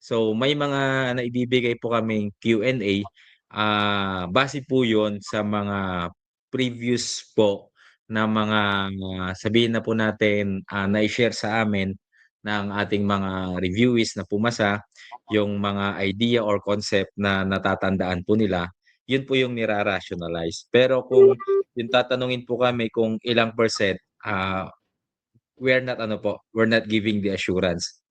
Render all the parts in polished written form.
So may mga naibibigay po kaming Q&A, base po 'yun sa mga previous po na mga sabihin na po natin, nai-share sa amin ng ating mga reviewers na pumasa, yung mga idea or concept na natatandaan po nila, 'yun po yung nira-rationalize. Pero kung yung tatanungin po kami kung ilang percent, we're not giving the assurance.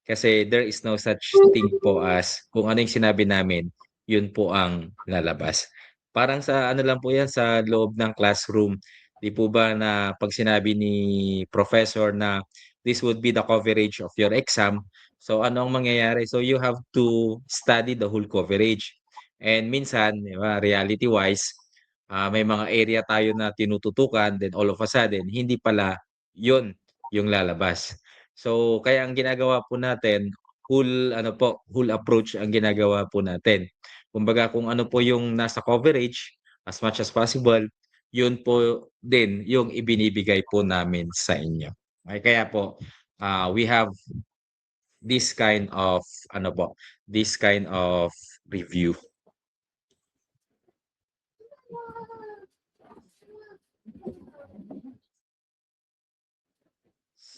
Kasi there is no such thing po as kung ano yung sinabi namin, yun po ang lalabas. Parang sa ano lang po yan, sa loob ng classroom. 'Di po ba na 'pag sinabi ni professor na, "This would be the coverage of your exam." So ano ang mangyayari? So you have to study the whole coverage. And minsan, 'di ba, reality wise, may mga area tayo na tinututukan, then all of a sudden hindi pala yun yung lalabas. So, kaya ang ginagawa po natin, whole approach ang ginagawa po natin. Kumbaga kung ano po yung nasa coverage, as much as possible, yun po din yung ibinibigay po namin sa inyo. Okey, kaya po, we have this kind of ano po, this kind of review.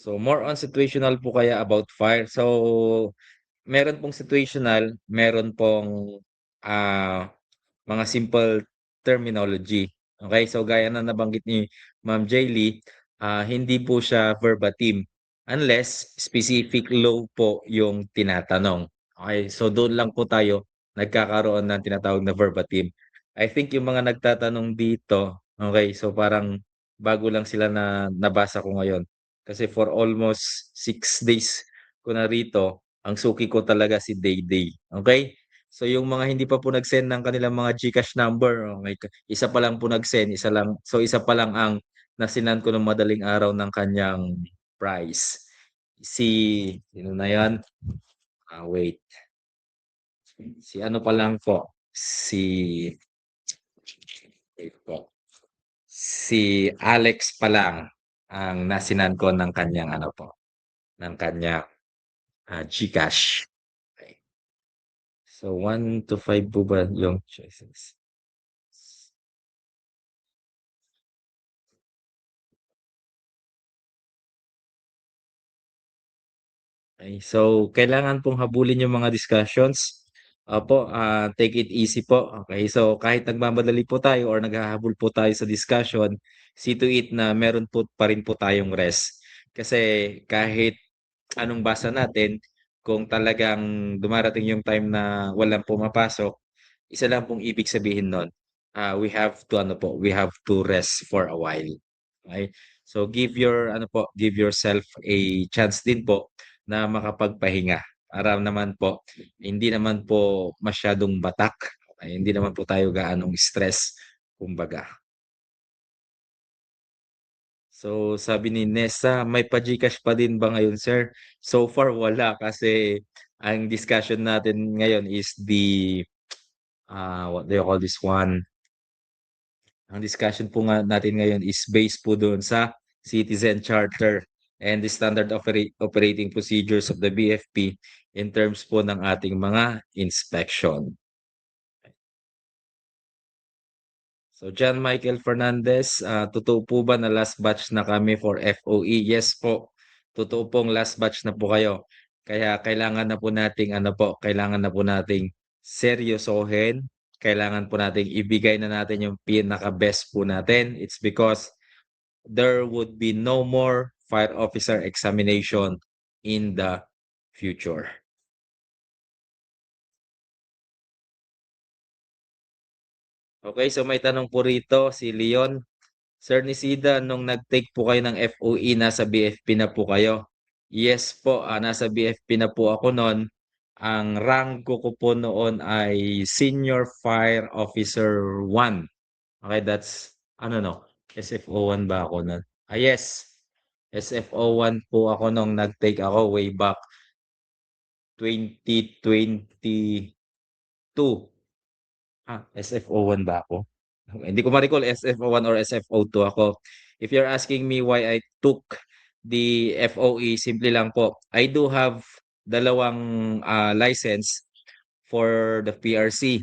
So, more on situational po kaya about fire. So, meron pong situational, meron pong, mga simple terminology. Okay, so gaya na nabanggit ni Ma'am Jaylee, hindi po siya verbatim unless specific law po yung tinatanong. Okay, so doon lang po tayo nagkakaroon ng tinatawag na verbatim. I think yung mga nagtatanong dito, okay, so parang bago lang sila na nabasa ko ngayon. Kasi for almost 6 days ko na rito, ang suki ko talaga si Dayday, okey? So yung mga hindi pa po nag-send ng kanilang mga GCash number, okey, isa pa lang po nag-send, isa pa lang ang nasendan ko nung madaling araw ng kaniyang price. Si sino na 'yan? Wait, si ano pa lang po, si wait po, si Alex pa lang ang nasendan ko ng kaniyang ano po, ng kaniyang, GCash. Okey. So 1 to 5 po ba yung choices? Okey, so kailangan pong habulin yung mga discussions. Opo, take it easy po, okey. So kahit nagmamadali po tayo or naghahabol po tayo sa discussion, see to it na meron po pa rin po tayong rest. Kasi kahit anong basa natin, kung talagang dumarating yung time na walang pumapasok, isa lang pong ibig sabihin nun, we have to ano po, we have to rest for a while, okey? So give yourself a chance din po na makapagpahinga para naman po hindi naman po masyadong batak, ay hindi naman po tayo gaanong stress kumbaga. So, sabi ni Nessa, "May pa-GCash pa din ba ngayon sir?" So far wala kasi ang discussion natin ngayon is what do you call this one? Ang discussion po nga natin ngayon is based po doon sa Citizen Charter and the standard operating procedures of the BFP in terms po ng ating mga inspection. So John Michael Fernandez, totoo po ba na last batch na kami for FOE? Yes po, totoo pong last batch na po kayo. Kaya kailangan na po nating ano po, kailangan na po nating seryosohin, kailangan po nating ibigay na natin yung pinaka-best po natin. It's because there would be no more fire officer examination in the future. Okay, so may tanong po rito si Leon. Sir Nisida, nung nag-take po kayo ng FOE, nasa BFP na po kayo? Yes po, nasa BFP na po ako noon. Ang rank ko po noon ay Senior Fire Officer 1. Okay, that's ano 'no, SFO 1 ba ako nun? Yes, SFO 1 po ako nung nag-take ako way back 2022. SFO 1 ba ako? Hindi ko ma-recall SFO 1 or SFO 2 ako. If you're asking me why I took the FOE, simple lang po, I do have dalawang license for the PRC.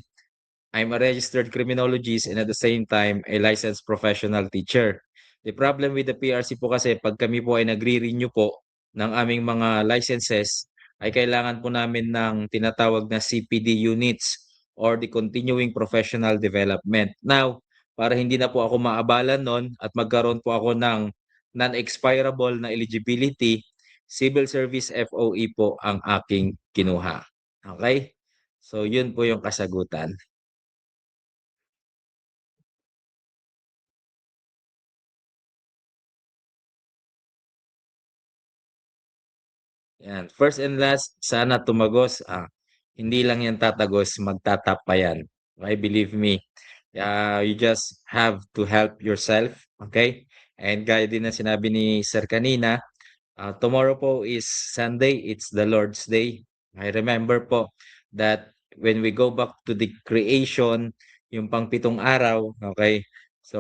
I'm a registered criminologist and at the same time a licensed professional teacher. The problem with the PRC po kasi pag kami po ay nagre-renew po ng aming mga licenses ay kailangan po namin ng tinatawag na CPD units or the continuing professional development. Now, para hindi na po ako maabalan nun at magkaroon po ako ng non-expirable na eligibility, Civil Service FOE po ang aking kinuha. Okay? So, yun po yung kasagutan. Yan, first and last, sana tumagos, hindi lang yan tatagos, magtatap pa yan. Okay, believe me. You just have to help yourself, okay? And gaya din na sinabi ni Sir kanina, tomorrow po is Sunday, it's the Lord's Day. I remember po that when we go back to the creation, yung pangpitong araw, okay? So,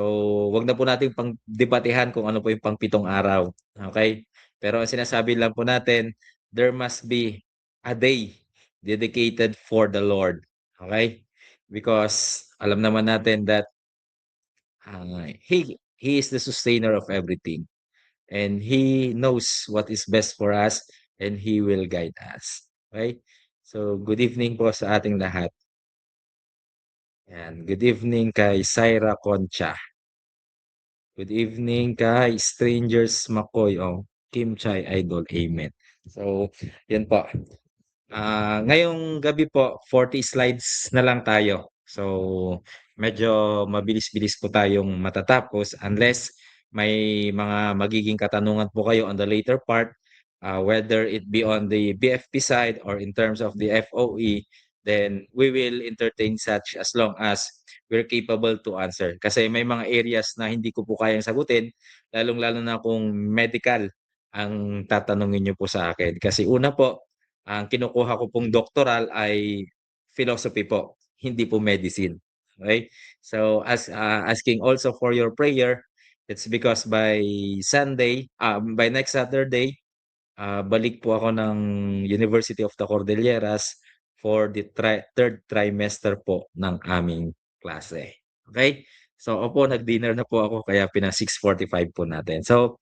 wag na po nating pangdebatehan kung ano po yung pangpitong araw, okay? Pero ang sinasabi lang po natin, there must be a day dedicated for the Lord, okay? Because alam naman natin that he is the sustainer of everything. And He knows what is best for us and He will guide us. Okay? So, good evening po sa ating lahat. And good evening kay Syra Concha. Good evening kay Strangers McCoy. Oh, Kim Chai Idol. Amen. So, yun po. Ngayong gabi po, 40 slides na lang tayo. So, medyo mabilis-bilis po tayong matatapos unless may mga magiging katanungan po kayo on the later part, whether it be on the BFP side or in terms of the FOE, then we will entertain such as long as we're capable to answer. Kasi may mga areas na hindi ko po kayang sagutin, lalong-lalo na kung medical ang tatanungin niyo po sa akin. Kasi una po, ang kinukuha ko pong doctoral ay philosophy po, hindi po medicine. Okay? So asking also for your prayer, it's because by Sunday, by next Saturday, balik po ako ng University of the Cordilleras for the third trimester po ng aming klase. Okay? So opo, nag-dinner na po ako kaya 6:45 po natin. So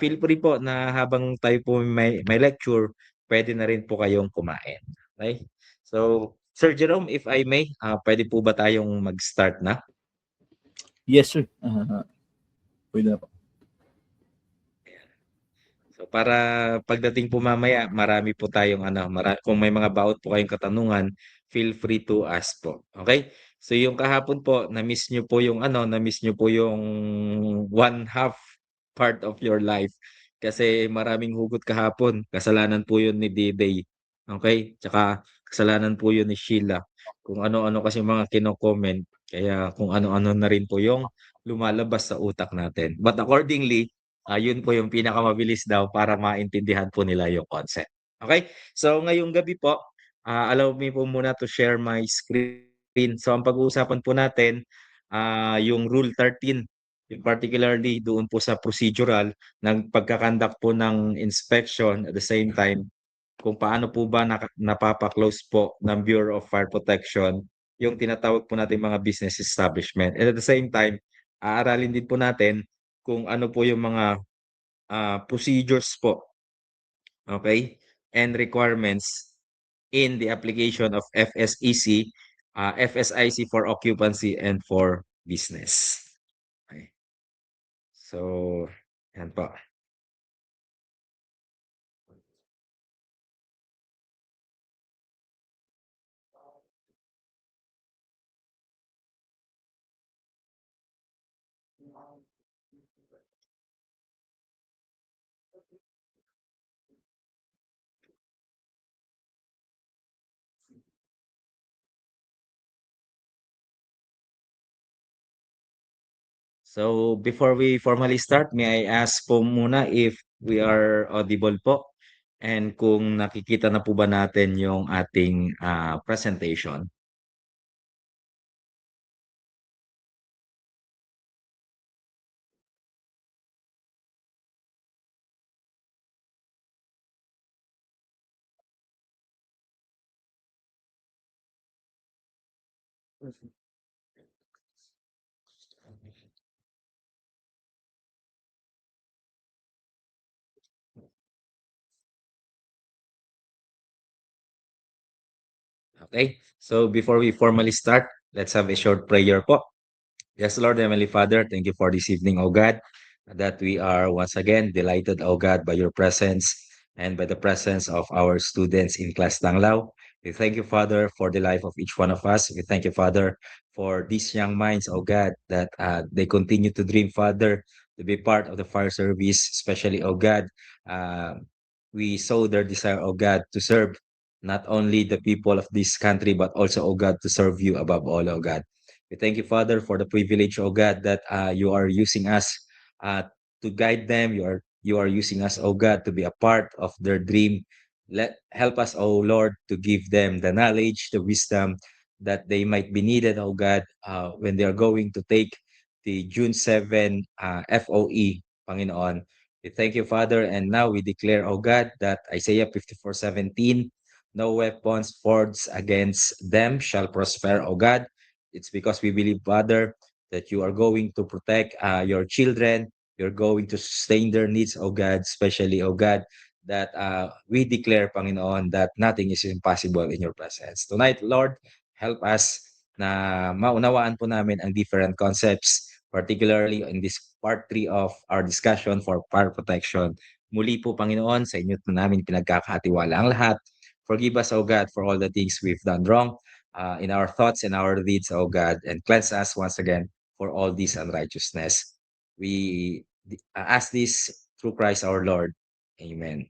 feel free po na habang tayo po may lecture, pwede na rin po kayong kumain. Okay? So, Sir Jerome, if I may, pwede po ba tayong mag-start na? Yes, sir. Pwede na po. So, para pagdating po mamaya, marami po tayong kung may mga baot po kayong katanungan, feel free to ask po. Okay? So, yung kahapon po, na-miss nyo po yung na-miss nyo po yung one half part of your life. Kasi maraming hugot kahapon. Kasalanan po yun ni Diday. Okay? Tsaka kasalanan po yun ni Sheila. Kung ano-ano kasi mga kino-comment. Kaya kung ano-ano na rin po yung lumalabas sa utak natin. But accordingly, yun po yung pinakamabilis daw para maintindihan po nila yung concept. Okay? So ngayong gabi po, allow me po muna to share my screen. So ang pag-uusapan po natin, yung Rule 13, yung particularly doon po sa procedural ng pagkakandak po ng inspection at the same time kung paano po ba napapa-close po ng Bureau of Fire Protection yung tinatawag po natin mga business establishment. And at the same time, aaralin din po natin kung ano po yung mga procedures po, okay, and requirements in the application of FSEC, FSIC for occupancy and for business. Okay. So, yan po. So, before we formally start, may I ask po muna if we are audible po and kung nakikita na po ba natin yung ating presentation. Okay, so before we formally start, let's have a short prayer po. Yes, Lord, Heavenly Father, thank you for this evening, O God, that we are once again delighted, O God, by your presence and by the presence of our students in Class Tanglao. We thank you, Father, for the life of each one of us. We thank you, Father, for these young minds, O God, that they continue to dream, Father, to be part of the fire service, especially, O God. Uh, we saw their desire, O God, to serve not only the people of this country, but also, O God, to serve you above all, O God. We thank you, Father, for the privilege, oh God, that you are using us uh, to guide them. You are using us, oh God, to be a part of their dream. Help us, oh Lord, to give them the knowledge, the wisdom that they might be needed, oh God, when they are going to take the June 7 FOE, Panginoon. We thank you, Father, and now we declare, oh God, that Isaiah 54:17, no weapons forged against them shall prosper, oh God. It's because we believe, Father, that you are going to protect your children. You're going to sustain their needs, oh God, especially, oh God, that we declare, Panginoon, that nothing is impossible in your presence. Tonight, Lord, help us na maunawaan po namin ang different concepts, particularly in this part 3 of our discussion for fire protection. Muli po, Panginoon, sa inyo po namin pinagkakatiwala ang lahat. Forgive us, O God, for all the things we've done wrong in our thoughts and our deeds, O God, and cleanse us once again for all this unrighteousness. We ask this through Christ our Lord. Amen.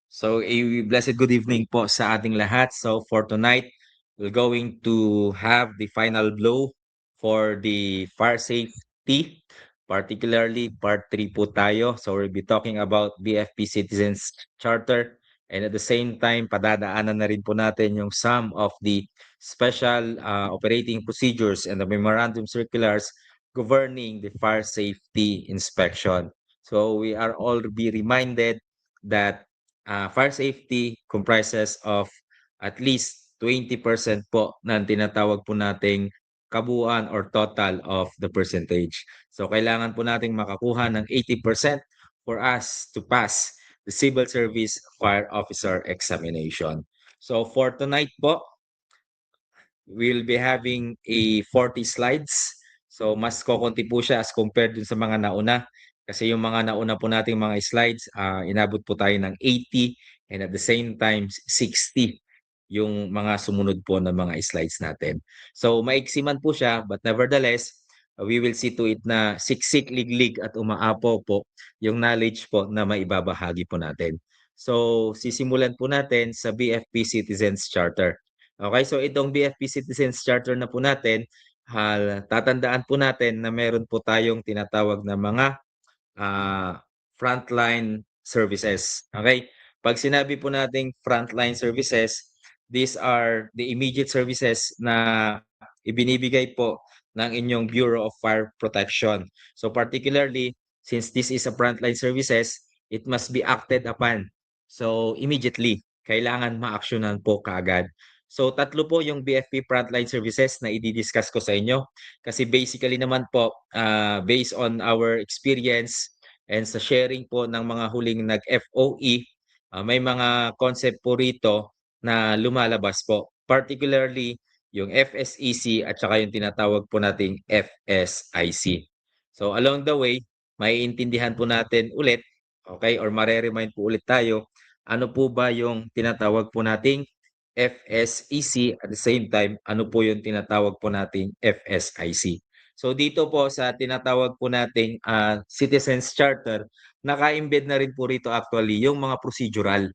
So, a blessed good evening po sa ating lahat. So, for tonight, we're going to have the final blow for the fire safety, particularly part 3 po tayo. So, we'll be talking about BFP Citizens Charter, and at the same time, padadaanan na rin po natin yung some of the special operating procedures and the memorandum circulars governing the fire safety inspection. So, we are all be reminded that fire safety comprises of at least 20% po ng tinatawag po nating kabuuan or total of the percentage. So kailangan po nating makakuha ng 80% for us to pass the Civil Service Fire Officer Examination. So for tonight po, we'll be having a 40 slides. So mas kokonti po siya as compared dun sa mga nauna. Kasi yung mga nauna po nating mga slides, inabot po tayo ng 80 and at the same time 60 yung mga sumunod po na mga slides natin. So maiksi man po siya but nevertheless, we will see to it na siksik, liglig at umaapaw po yung knowledge po na maibabahagi po natin. So sisimulan po natin sa BFP Citizens Charter. Okay, so itong BFP Citizens Charter na po natin, tatandaan po natin na meron po tayong tinatawag na mga frontline services. Okay? Pag sinabi po nating frontline services, these are the immediate services na ibinibigay po ng inyong Bureau of Fire Protection. So particularly, since this is a frontline services, it must be acted upon. So immediately, kailangan ma-actionan po kaagad. So tatlo po yung BFP frontline services na i-discuss ko sa inyo kasi basically naman po based on our experience and sa sharing po ng mga huling nag-FOE, may mga concept po rito na lumalabas po. Particularly yung FSEC at saka yung tinatawag po nating FSIC. So along the way, maiintindihan po natin ulit, okay, or mare-remind po ulit tayo, ano po ba yung tinatawag po nating FSEC at the same time, ano po yung tinatawag po nating FSIC. So dito po sa tinatawag po nating Citizens Charter, naka-embed na rin po rito actually yung mga procedural,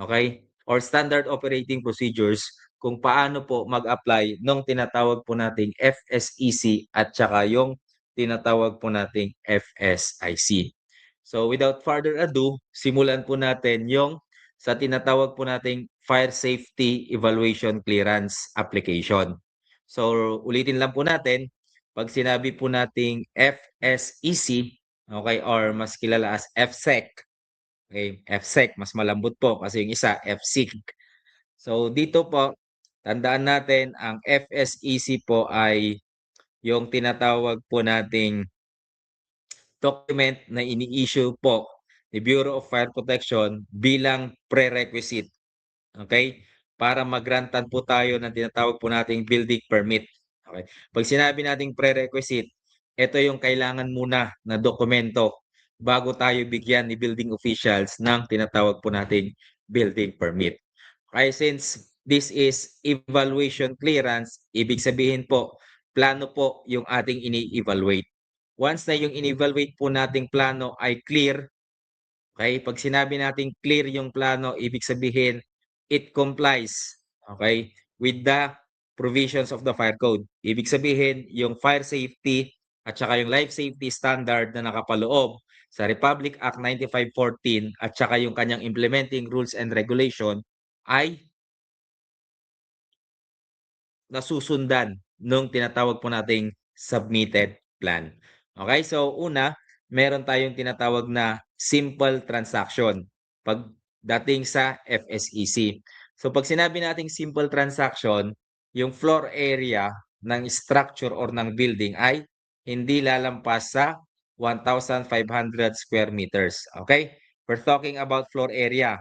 okay? Or standard operating procedures kung paano po mag-apply nung tinatawag po nating FSEC at saka yung tinatawag po nating FSIC. So without further ado, simulan po natin yung sa tinatawag po nating Fire Safety Evaluation Clearance Application. So ulitin lang po natin, pag sinabi po nating FSEC, okay, or mas kilala as FSEC, okay, FSEC, mas malambot po kasi yung isa, FSIC. So dito po, Tandaan natin ang FSEC po ay yung tinatawag po nating document na ini-issue po ni Bureau of Fire Protection bilang prerequisite, okay? Para mag-grantan po tayo ng tinatawag po nating building permit, okay? 'Pag sinabi nating prerequisite, ito yung kailangan muna na dokumento bago tayo bigyan ni building officials ng tinatawag po nating building permit. Okay, since this is evaluation clearance, ibig sabihin po, plano po yung ating ini-evaluate. Once na yung in-evaluate po nating plano ay clear, okay? 'Pag sinabi nating clear yung plano, ibig sabihin it complies, okay, with the provisions of the fire code. Ibig sabihin yung fire safety at saka yung life safety standard na nakapaloob sa Republic Act 9514 at saka yung kanyang implementing rules and regulation ay nasusundan nung tinatawag po nating submitted plan. Okay, so una, meron tayong tinatawag na simple transaction pagdating sa FSEC. So pag sinabi nating simple transaction, yung floor area ng structure or ng building ay hindi lalampas sa 1,500 square meters. Okay? We're talking about floor area.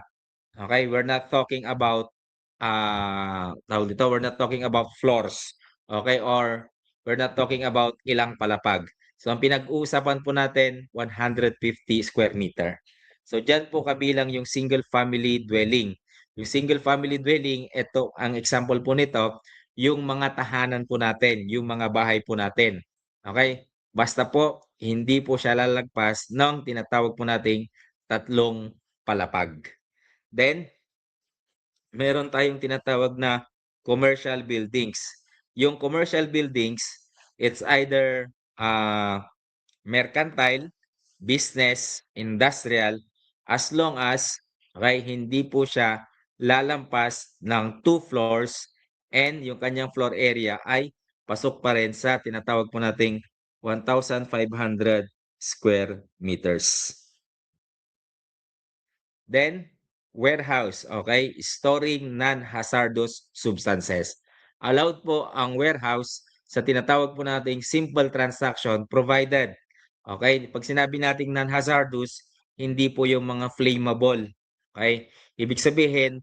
Okay, we're not talking about tawag dito, we're not talking about floors, okay, or we're not talking about ilang palapag. So ang pinag-uusapan po natin 150 square meter. So diyan po kabilang yung single family dwelling. Yung single family dwelling, ito ang example po nito, yung mga tahanan po natin, yung mga bahay po natin. Okay? Basta po hindi po siya lalagpas ng tinatawag po nating tatlong palapag. Then, meron tayong tinatawag na commercial buildings. Yung commercial buildings, it's either mercantile, business, industrial, as long as okay, hindi po siya lalampas ng 2 floors and yung kanyang floor area ay pasok pa rin sa tinatawag po nating 1,500 square meters. Then, warehouse, okay? Storing non-hazardous substances. Allowed po ang warehouse sa tinatawag po nating simple transaction provided. Okay? Pag sinabi nating non-hazardous, hindi po yung mga flammable. Okay? Ibig sabihin,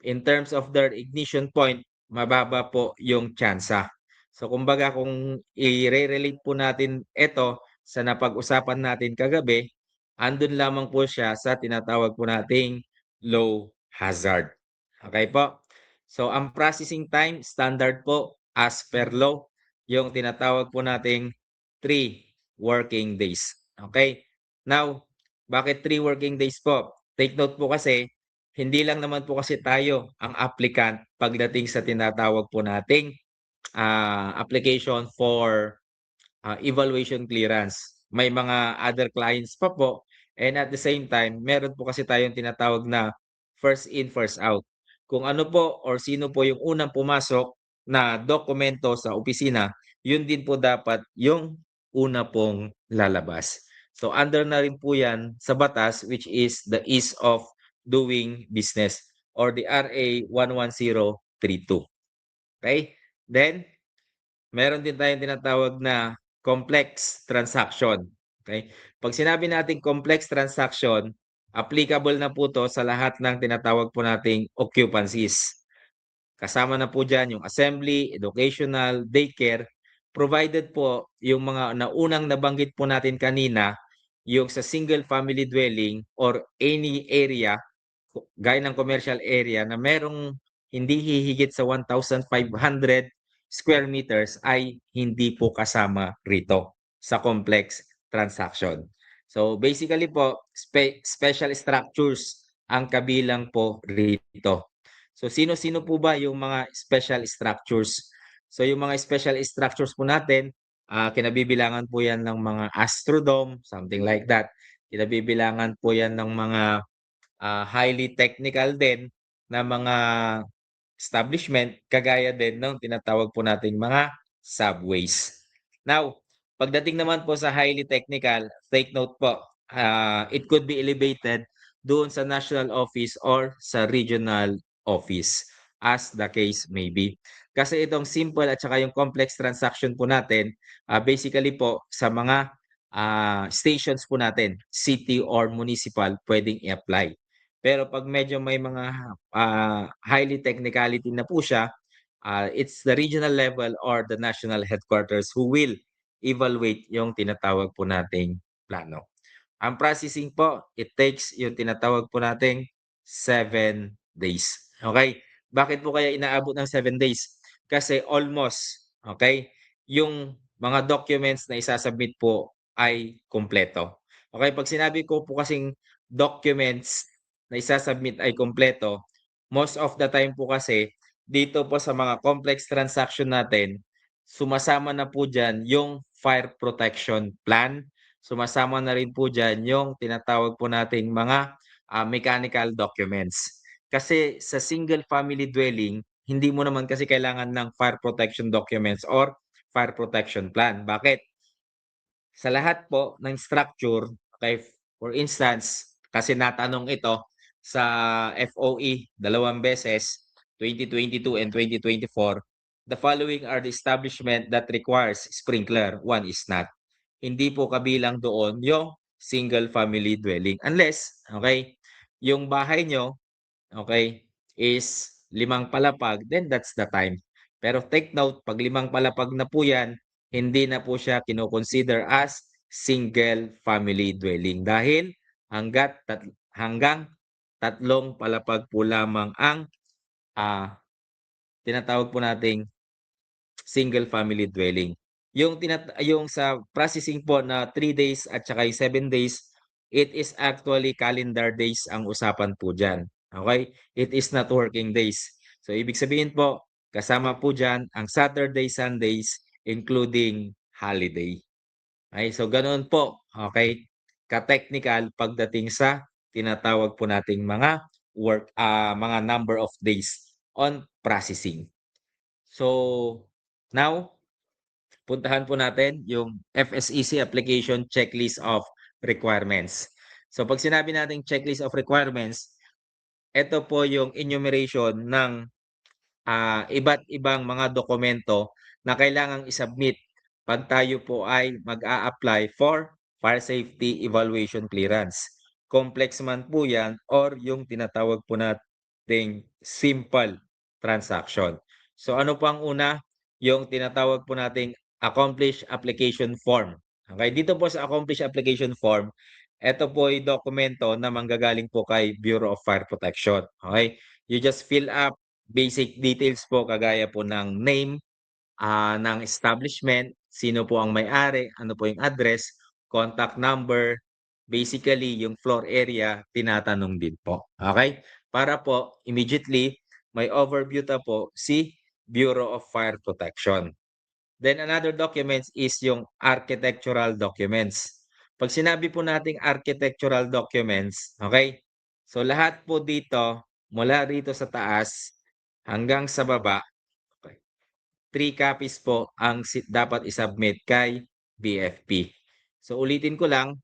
in terms of their ignition point, mababa po yung tsansa. So kumbaga kung i-relate po natin ito sa napag-usapan natin kagabi, andun lamang po siya sa tinatawag po nating low hazard. Okay po? So ang processing time standard po as per law, yung tinatawag po nating 3 working days. Okay? Now, bakit 3 working days po? Take note po kasi, hindi lang naman po kasi tayo ang applicant pagdating sa tinatawag po nating application for evaluation clearance. May mga other clients pa po and at the same time, meron po kasi tayong tinatawag na first in, first out. Kung ano po or sino po yung unang pumasok na dokumento sa opisina, yun din po dapat yung una pong lalabas. So under na rin po yan sa batas which is the ease of doing business or the RA 11032. Okay? Then, meron din tayong tinatawag na complex transaction, okay? 'Pag sinabi nating complex transaction, applicable na po 'to sa lahat ng tinatawag po nating occupancies. Kasama na po diyan yung assembly, educational, daycare, provided po yung mga naunang nabanggit po natin kanina, yung sa single family dwelling or any area gaya ng commercial area na merong hindi hihigit sa 1,500 square meters ay hindi po kasama rito sa complex transaction. So basically po, special structures ang kabilang po rito. So sino-sino po ba yung mga special structures? So yung mga special structures po natin, kinabibilangan po yan ng mga Astrodome, something like that. Kinabibilangan po yan ng mga highly technical din na mga establishment kagaya din ng tinatawag po nating mga subways. Now, pagdating naman po sa highly technical, take note po, it could be elevated doon sa national office or sa regional office. as the case may be. Kasi itong simple at saka yung complex transaction po natin, basically po sa mga stations po natin, city or municipal, pwedeng i-apply. Pero 'pag medyo may mga highly technicality na po siya, it's the regional level or the national headquarters who will evaluate yung tinatawag po nating plano. Ang processing po, it takes yung tinatawag po nating 7 days. Okay? Bakit po kaya inaabot ng 7 days? Kasi almost, okay, yung mga documents na isasubmit po ay kumpleto. Okay, pag sinabi ko po kasing documents na isasubmit ay kumpleto, most of the time po kasi dito po sa mga complex transaction natin, sumasama na po diyan yung fire protection plan, sumasama na rin po diyan yung tinatawag po nating mga mechanical documents. Kasi sa single family dwelling, hindi mo naman kasi kailangan ng fire protection documents or fire protection plan. Bakit? Sa lahat po ng structure, okay, for instance, kasi natanong ito sa FOE 2 beses, 2022 and 2024, the following are the establishment that requires sprinkler, one is not. Hindi po kabilang doon yung single family dwelling unless, okay, yung bahay nyo, okay, is 5 palapag, then that's the time. Pero take note, 'pag 5 palapag na po 'yan, hindi na po siya kino-consider as single family dwelling dahil hanggang 3 palapag po lamang ang, tinatawag po nating single family dwelling. Yung sa processing po na 3 days at saka yung 7 days, it is actually calendar days ang usapan po diyan, okey? It is not working days. So ibig sabihin po, kasama po diyan ang Saturday, Sundays, including holiday. Okey, so ganoon po, okey, ka-technical pagdating sa tinatawag po nating mga number of days on processing. So, now puntahan po natin yung FSEC Application Checklist of Requirements. So 'pag sinabi nating checklist of requirements, ito po yung enumeration ng iba't ibang mga dokumento na kailangang i-submit 'pag tayo po ay mag-a-apply for fire safety evaluation clearance. Complex man po 'yan or yung tinatawag po nating simple transaction. So ano po ang una? Yung tinatawag po nating accomplished application form. Okay, dito po sa accomplished application form, eto po ay dokumento na manggagaling po kay Bureau of Fire Protection. Okay? You just fill up basic details po kagaya po ng name, ng establishment, sino po ang may-ari, ano po yung address, contact number, basically yung floor area tinatanong din po, okay? Para po immediately may overview na po si Bureau of Fire Protection. Then another documents is yung architectural documents. 'Pag sinabi po nating architectural documents, okay? So lahat po dito, mula rito sa taas hanggang sa baba, okey, 3 copies po ang dapat i-submit kay BFP. So ulitin ko lang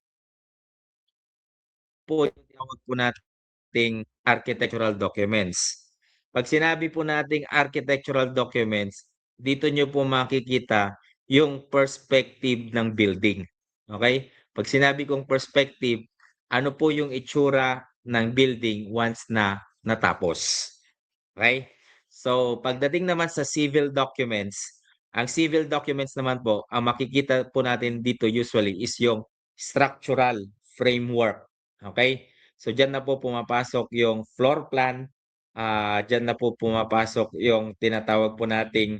po yung tinawag po nating architectural documents. 'Pag sinabi po nating architectural documents, dito niyo po makikita yung perspective ng building, okey? 'Pag sinabi kong perspective, ano po yung itsura ng building once na natapos, okey? So, pagdating naman sa civil documents, ang civil documents naman po, ang makikita po natin dito usually is yung structural framework, okey? So, diyan na po pumapasok yung floor plan, diyan na po pumapasok yung tinatawag po nating,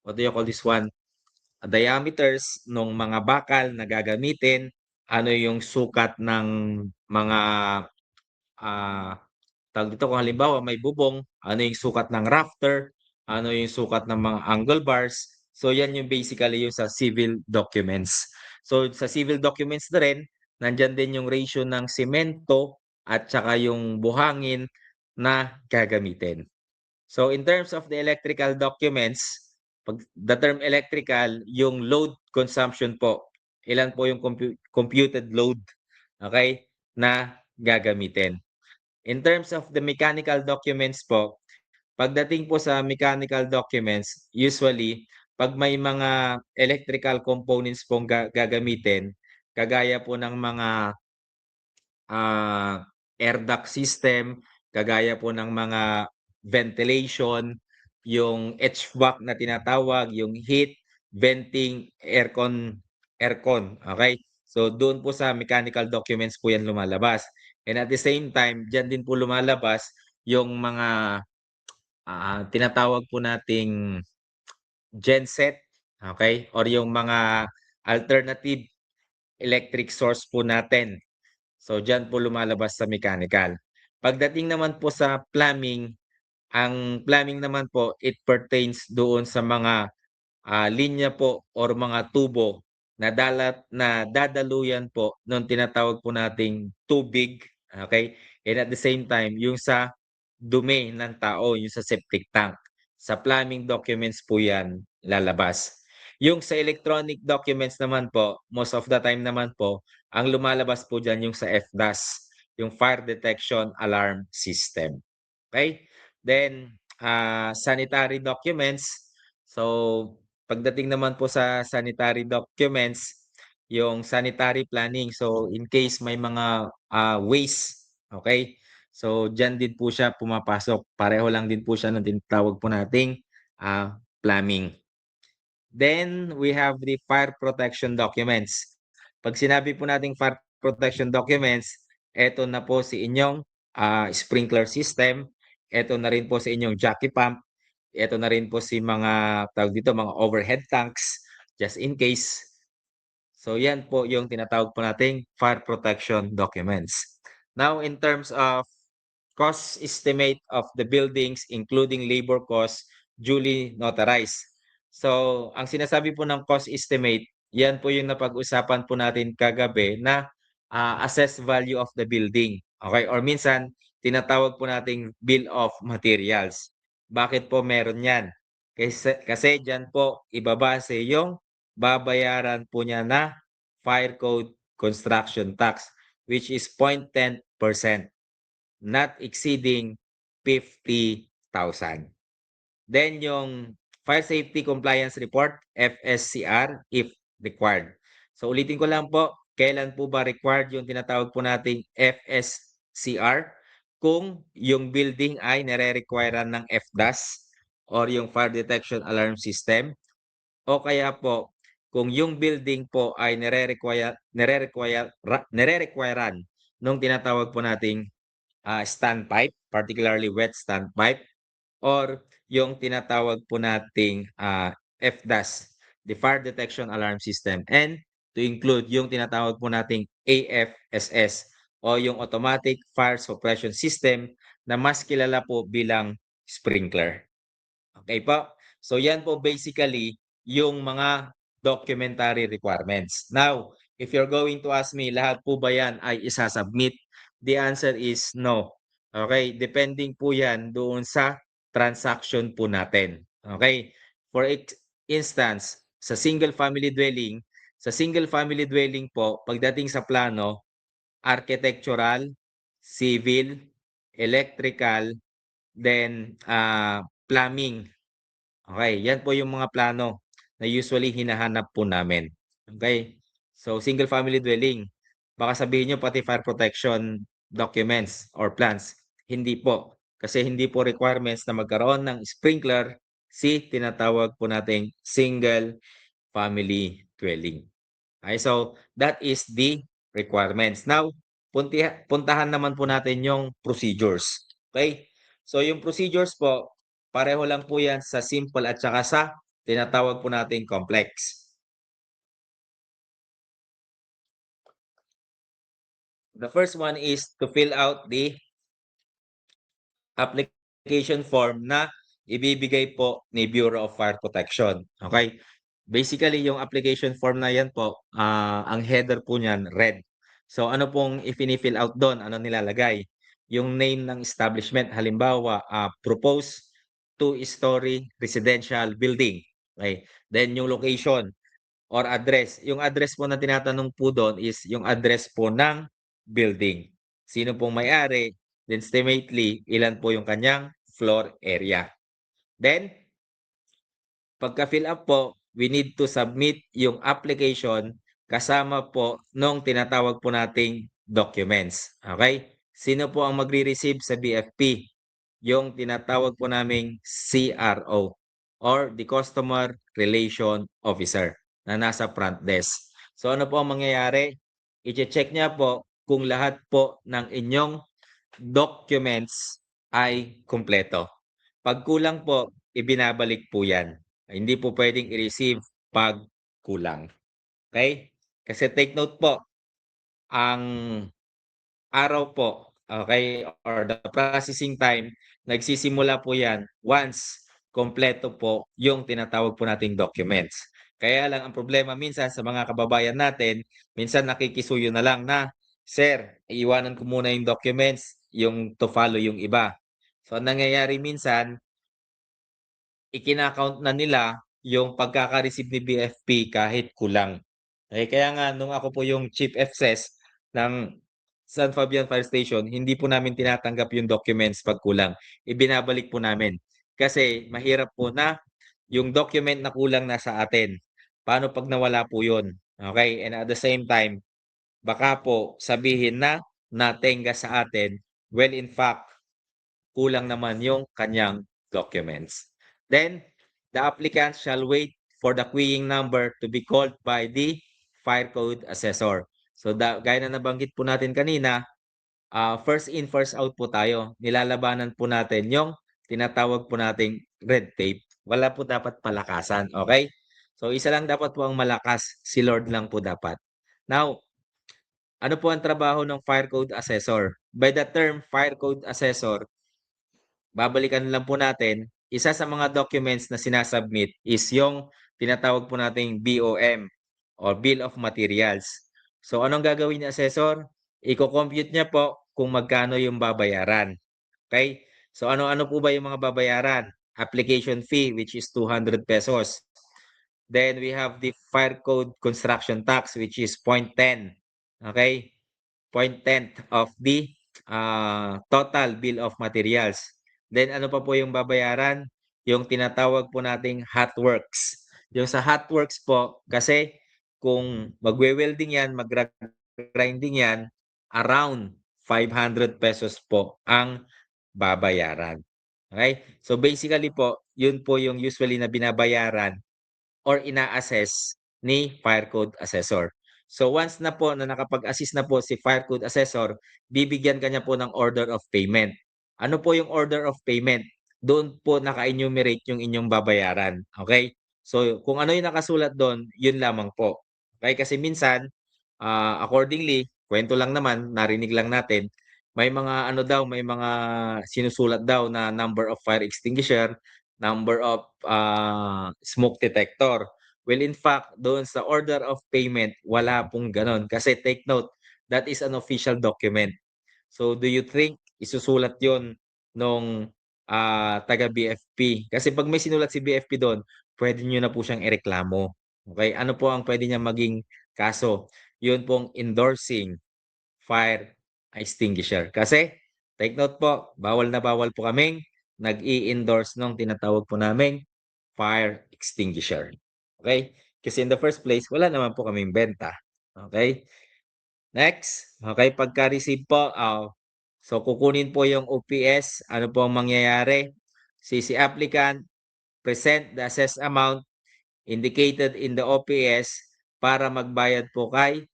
what do you call this one, diameters nung mga bakal na gagamitin, ano yung sukat ng mga, ah, tawag dito, kung halimbawa may bubong, ano yung sukat ng rafter, ano yung sukat ng mga angle bars. So yan yung basically yung sa civil documents. So sa civil documents na rin, nandiyan din yung ratio ng semento at saka yung buhangin na gagamitin. So in terms of the electrical documents, pag the term electrical, yung load consumption po. Ilan po yung computed load, okay, na gagamitin. In terms of the mechanical documents po, pagdating po sa mechanical documents, usually 'pag may mga electrical components pong gagamitin, kagaya po ng mga air duct system, kagaya po ng mga ventilation, yung HVAC na tinatawag, yung heat, venting, aircon, okey? So, doon po sa mechanical documents po yan lumalabas. And at the same time, diyan din po lumalabas yung mga, tinatawag po nating genset, okey? Or yung mga alternative electric source po natin. So, diyan po lumalabas sa mechanical. Pagdating naman po sa plumbing, ang plumbing naman po, it pertains doon sa mga, linya po or mga tubo na dadaluyan po nung tinatawag po nating tubig, okey? And at the same time, yung sa dumi ng tao, yung sa septic tank. Sa plumbing documents po yan lalabas. Yung sa electronic documents naman po, most of the time naman po, ang lumalabas po diyan yung sa FDAS, yung Fire Detection Alarm System, okey? Then, sanitary documents. So, pagdating naman po sa sanitary documents, yung sanitary planning. So, in case may mga, waste, okey? So, diyan din po siya pumapasok. Pareho lang din po siya ng tinatawag po nating, plumbing. Then we have the fire protection documents. 'Pag sinabi po nating fire protection documents, eto na po si inyong, sprinkler system, eto na rin po si inyong jockey pump, eto na rin po si mga tawag dito, mga overhead tanks, just in case. So yan po yung tinatawag po nating fire protection documents. Now in terms of cost estimate of the buildings including labor costs duly notarized. So, ang sinasabi po ng cost estimate, yan po yung napag-usapan po natin kagabi na assessed value of the building. Okay? Or minsan, tinatawag po nating bill of materials. Bakit po meron yan? Kasi dyan po ibabase yung babayaran po niya na fire code construction tax which is 0.10%. Not exceeding 50,000. Then yung Fire Safety Compliance Report, FSCR, if required. So ulitin ko lang po, kailan po ba required yung tinatawag po nating FSCR? Kung yung building ay nare-requirean ng FDAS or yung Fire Detection Alarm System, o kaya po kung yung building po ay nare-requirean nung tinatawag po nating standpipe, particularly wet standpipe, or yung tinatawag po nating FDAS, the Fire Detection Alarm System, and to include yung tinatawag po nating AFSS o yung Automatic Fire Suppression System na mas kilala po bilang sprinkler. Okay po? So yan po basically yung mga documentary requirements. Now, if you're going to ask me, lahat po ba yan ay isasubmit? The answer is no. Okay? Depending po yan doon sa transaction po natin. Okay? For instance, sa single family dwelling po, pagdating sa plano, architectural, civil, electrical, then plumbing. Okay, yan po yung mga plano na usually hinahanap po namin. Okay? So, single family dwelling. Baka sabihin niyo pati fire protection documents or plans. Hindi po. Kasi hindi po requirements na magkaroon ng sprinkler si tinatawag po nating single family dwelling. Okay, so that is the requirements. Now, puntahan naman po natin yung procedures. Okay? So yung procedures po, pareho lang po yan sa simple at saka sa tinatawag po nating complex. The first one is to fill out the application form na ibibigay po ni Bureau of Fire Protection. Okay? Basically, yung application form na yan po, ang header po niyan, red. So, ano pong i-fill out doon? Ano nilalagay? Yung name ng establishment, halimbawa, proposed two-story residential building. Okay? Then, yung location or address. Yung address po na tinatanong po doon is yung address po ng building. Sino pong may-ari, then estimately, ilan po yung kanyang floor area. Then, pagka-fill up po, we need to submit yung application kasama po nung tinatawag po nating documents. Okay? Sino po ang magre-receive sa BFP? Yung tinatawag po naming CRO or the Customer Relation Officer na nasa front desk. So ano po ang mangyayari? I-check niya po kung lahat po ng inyong documents ay kumpleto. Pag kulang po, ibinabalik po yan. Hindi po pwedeng i-receive pag kulang. Okay? Kasi take note po, ang araw po, okay, or the processing time, nagsisimula po yan once kompleto po yung tinatawag po nating documents. Kaya lang ang problema minsan sa mga kababayan natin, minsan nakikisuyo na lang na, "Sir, iiwanan ko muna yung documents, yung to follow yung iba." So ang nangyayari minsan, ikina-count na nila yung pagkaka-receive ni BFP kahit kulang. Eh, kaya nga nung ako po yung Chief FSES ng San Fabian Fire Station, hindi po namin tinatanggap yung documents 'pag kulang, ibinabalik po namin. Kasi mahirap po na yung document na kulang nasa atin. Paano 'pag nawala po yun, okey? And at the same time, baka po sabihin na natenga sa atin, well in fact kulang naman yung kanyang documents. Then, the applicant shall wait for the queuing number to be called by the fire code assessor. So, gaya na nabanggit po natin kanina, first in, first out po tayo. Nilalabanan po natin yung tinatawag po nating red tape. Wala po dapat palakasan, okay? So, isa lang dapat po ang malakas, si Lord lang po dapat. Now, ano po ang trabaho ng fire code assessor? By the term fire code assessor, babalikan lang po natin, isa sa mga documents na sinasubmit is yung tinatawag po nating BOM or Bill of Materials. So anong gagawin ni assessor? Iko-compute niya po kung magkano yung babayaran. Okay? So ano-ano po ba yung mga babayaran? Application fee which is 200 pesos. Then we have the fire code construction tax which is 0.10. Okay? 0.10 of the total bill of materials. Then ano pa po yung babayaran? Yung tinatawag po nating hot works. Yung sa hot works po, kasi kung magwe-welding yan, mag-grinding yan, around 500 pesos po ang babayaran. Okay? So basically po, yun po yung usually na binabayaran or ina-assess ni fire code assessor. So once na po na nakapag-assist na po si fire code assessor, bibigyan kanya po ng order of payment. Ano po yung order of payment? Doon po naka-enumerate yung inyong babayaran. Okay? So kung ano yung nakasulat doon, yun lamang po. Okay? Kasi minsan, accordingly, kwento lang naman, narinig lang natin, may mga ano daw, may mga sinusulat daw na number of fire extinguisher, number of smoke detector. Well, in fact, doon sa order of payment, wala pong ganon. Kasi take note, that is an official document. So, do you think isusulat yon nung taga-BFP? Kasi pag may sinulat si BFP doon, pwede nyo na po siyang ireklamo. Okay? Ano po ang pwede niya maging kaso? Yun pong endorsing fire extinguisher. Kasi, take note po, bawal na bawal po kaming nag-i-endorse nung tinatawag po naming fire extinguisher. Okay? Kasi in the first place, wala naman po kaming benta. Okay? Next, okay, pagka-receive po, so kukunin po yung OPS, ano po ang mangyayari? Si applicant present the assessed amount indicated in the OPS para magbayad po kay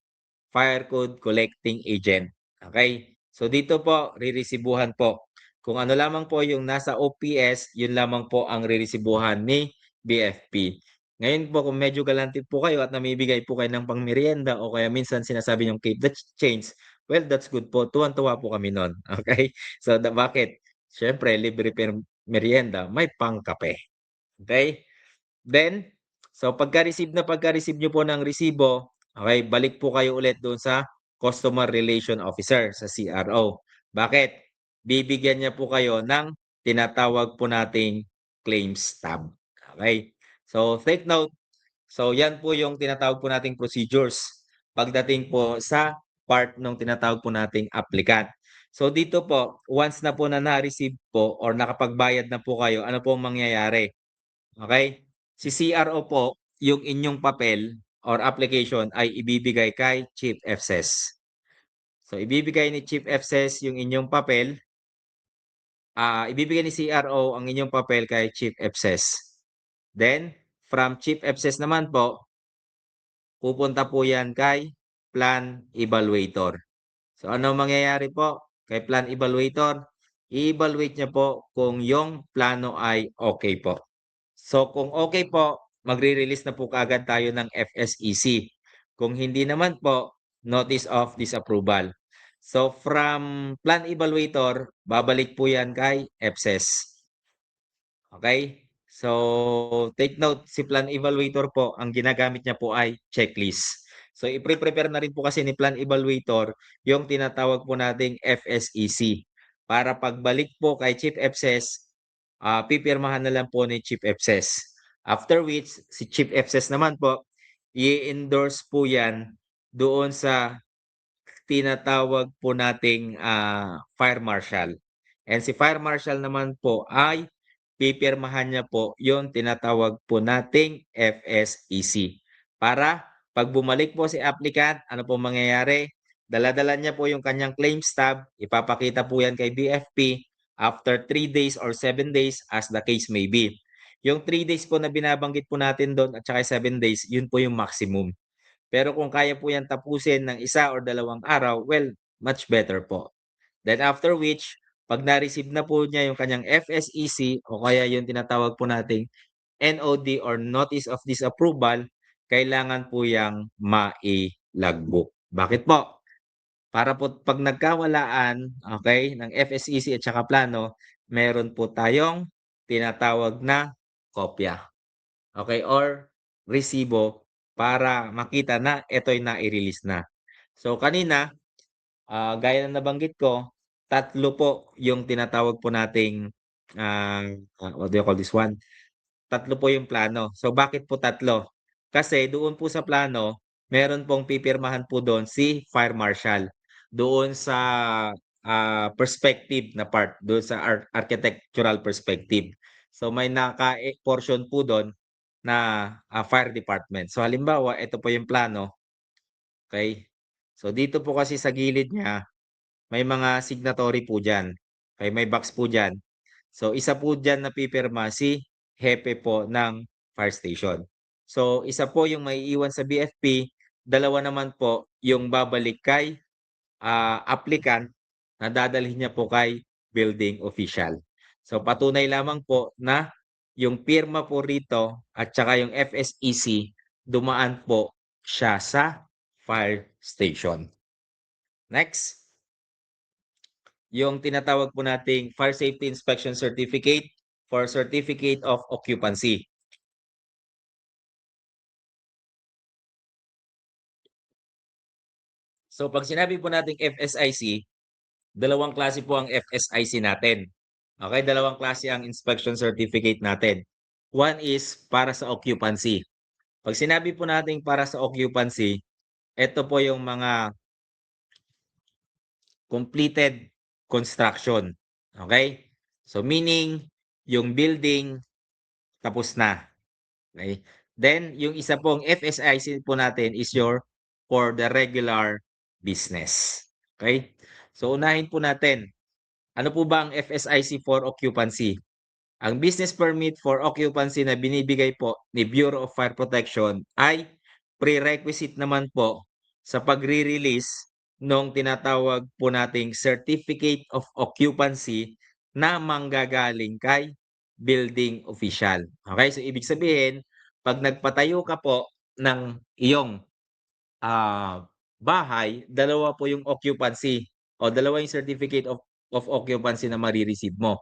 fire code collecting agent. Okay? So dito po, riresibuhan po. Kung ano lamang po yung nasa OPS, yun lamang po ang riresibuhan ni BFP. Ngayon po, kung medyo galante po kayo at namibigay po kayo ng pangmerienda o kaya minsan sinasabi yung keep the change, well, that's good po. Tuwan-tuwa po kami nun. Okay? So, bakit? Siyempre, libre merienda, may pangkape. Okay? Then, so pagka-receive nyo po ng resibo, okay, balik po kayo ulit doon sa Customer Relation Officer, sa CRO. Bakit? Bibigyan niya po kayo ng tinatawag po nating claims tab. Okay? So, take note. So, yan po yung tinatawag po nating procedures pagdating po sa part ng tinatawag po nating applicant. So dito po, once na po na na-receive po or nakapagbayad na po kayo, ano po ang mangyayari? Okay? Si CRO po, yung inyong papel or application ay ibibigay kay Chief FSS. So ibibigay ni Chief FSS yung inyong papel, ibibigay ni CRO ang inyong papel kay Chief FSS. Then, from Chief FSS naman po, pupunta po yan kay Plan Evaluator. So ano mangyayari po kay Plan Evaluator? I-evaluate niya po kung yung plano ay okay po. So kung okay po, magre-release na po kaagad tayo ng FSEC. Kung hindi naman po, Notice of Disapproval. So from Plan Evaluator, babalik po yan kay FSES. Okay? So take note, si Plan Evaluator po, ang ginagamit niya po ay checklist. So i-prepare na rin po kasi ni Plan Evaluator yung tinatawag po nating FSEC. Para pagbalik po kay Chief FSES, pipirmahan na lang po ni Chief FSES. After which, si Chief FSES naman po, i-endorse po yan doon sa tinatawag po nating Fire Marshal. And si Fire Marshal naman po ay pipirmahan niya po yung tinatawag po nating FSEC. Para pag bumalik po si applicant, ano po mangyayari? Dala-dala niya po yung kanyang claims tab, ipapakita po yan kay BFP after 3 days or 7 days as the case may be. Yung 3 days po na binabanggit po natin doon at saka 7 days, yun po yung maximum. Pero kung kaya po yan tapusin ng 1 or 2 araw, well, much better po. Then after which, pag na-receive na po niya yung kanyang FSEC o kaya yung tinatawag po nating NOD or Notice of Disapproval, kailangan po yang mai-logbook. Bakit po? Para po pag nagkawalaan, okay, ng FSEC at saka plano, meron po tayong tinatawag na kopya. Okay, or resibo para makita na ito'y nai-release na. So kanina, gaya ng nabanggit ko, 3 po yung tinatawag po nating, what do you call this one? 3 po yung plano. So bakit po 3? Kasi doon po sa plano, meron pong pipirmahan po doon si Fire Marshal. Doon sa, perspective na part, doon sa architectural perspective. So may portion po doon na, fire department. So halimbawa, ito po yung plano, okay? So dito po kasi sa gilid niya, may mga signatory po diyan. Okay, may box po diyan. So isa po diyan na pipirma si hepe po ng fire station. So isa po yung maiiwan sa BFP, dalawa naman po yung babalik kay, applicant na dadalhin niya po kay building official. So patunay lamang po na yung pirma po rito at saka yung FSEC dumaan po siya sa fire station. Next, yung tinatawag po nating Fire Safety Inspection Certificate for Certificate of Occupancy. So pag sinabi po nating FSIC, dalawang klase po ang FSIC natin. Okay, dalawang klase ang inspection certificate natin. One is para sa occupancy. Pag sinabi po natin para sa occupancy, ito po yung mga completed construction. Okay? So meaning, yung building tapos na. Okay? Then, yung isa pong FSIC po natin is for the regular business. Okay? So unahin po natin, ano po ba ang FSIC for occupancy? Ang business permit for occupancy na binibigay po ni Bureau of Fire Protection ay prerequisite naman po sa pagre-release nung tinatawag po nating Certificate of Occupancy na manggagaling kay building official. Okay, so ibig sabihin, pag nagpatayo ka po ng iyong bahay, dalawa po yung occupancy o dalawa yung Certificate of Occupancy na marireceive mo.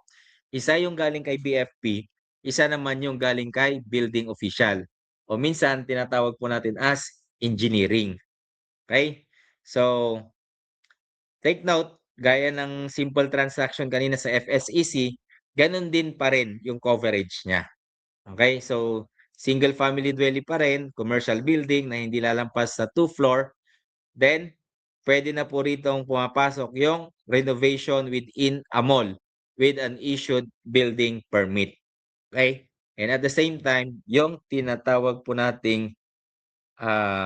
Isa yung galing kay BFP, isa naman yung galing kay building official o minsan tinatawag po natin as engineering. Okay? So, take note, gaya ng simple transaction kanina sa FSEC, ganun din pa rin yung coverage niya. Okay? So, single family dwelling pa rin, commercial building na hindi lalampas sa 2 floor. Then, pwede na po ritong pumapasok yung renovation within a mall with an issued building permit. Okay? And at the same time, yung tinatawag po nating 3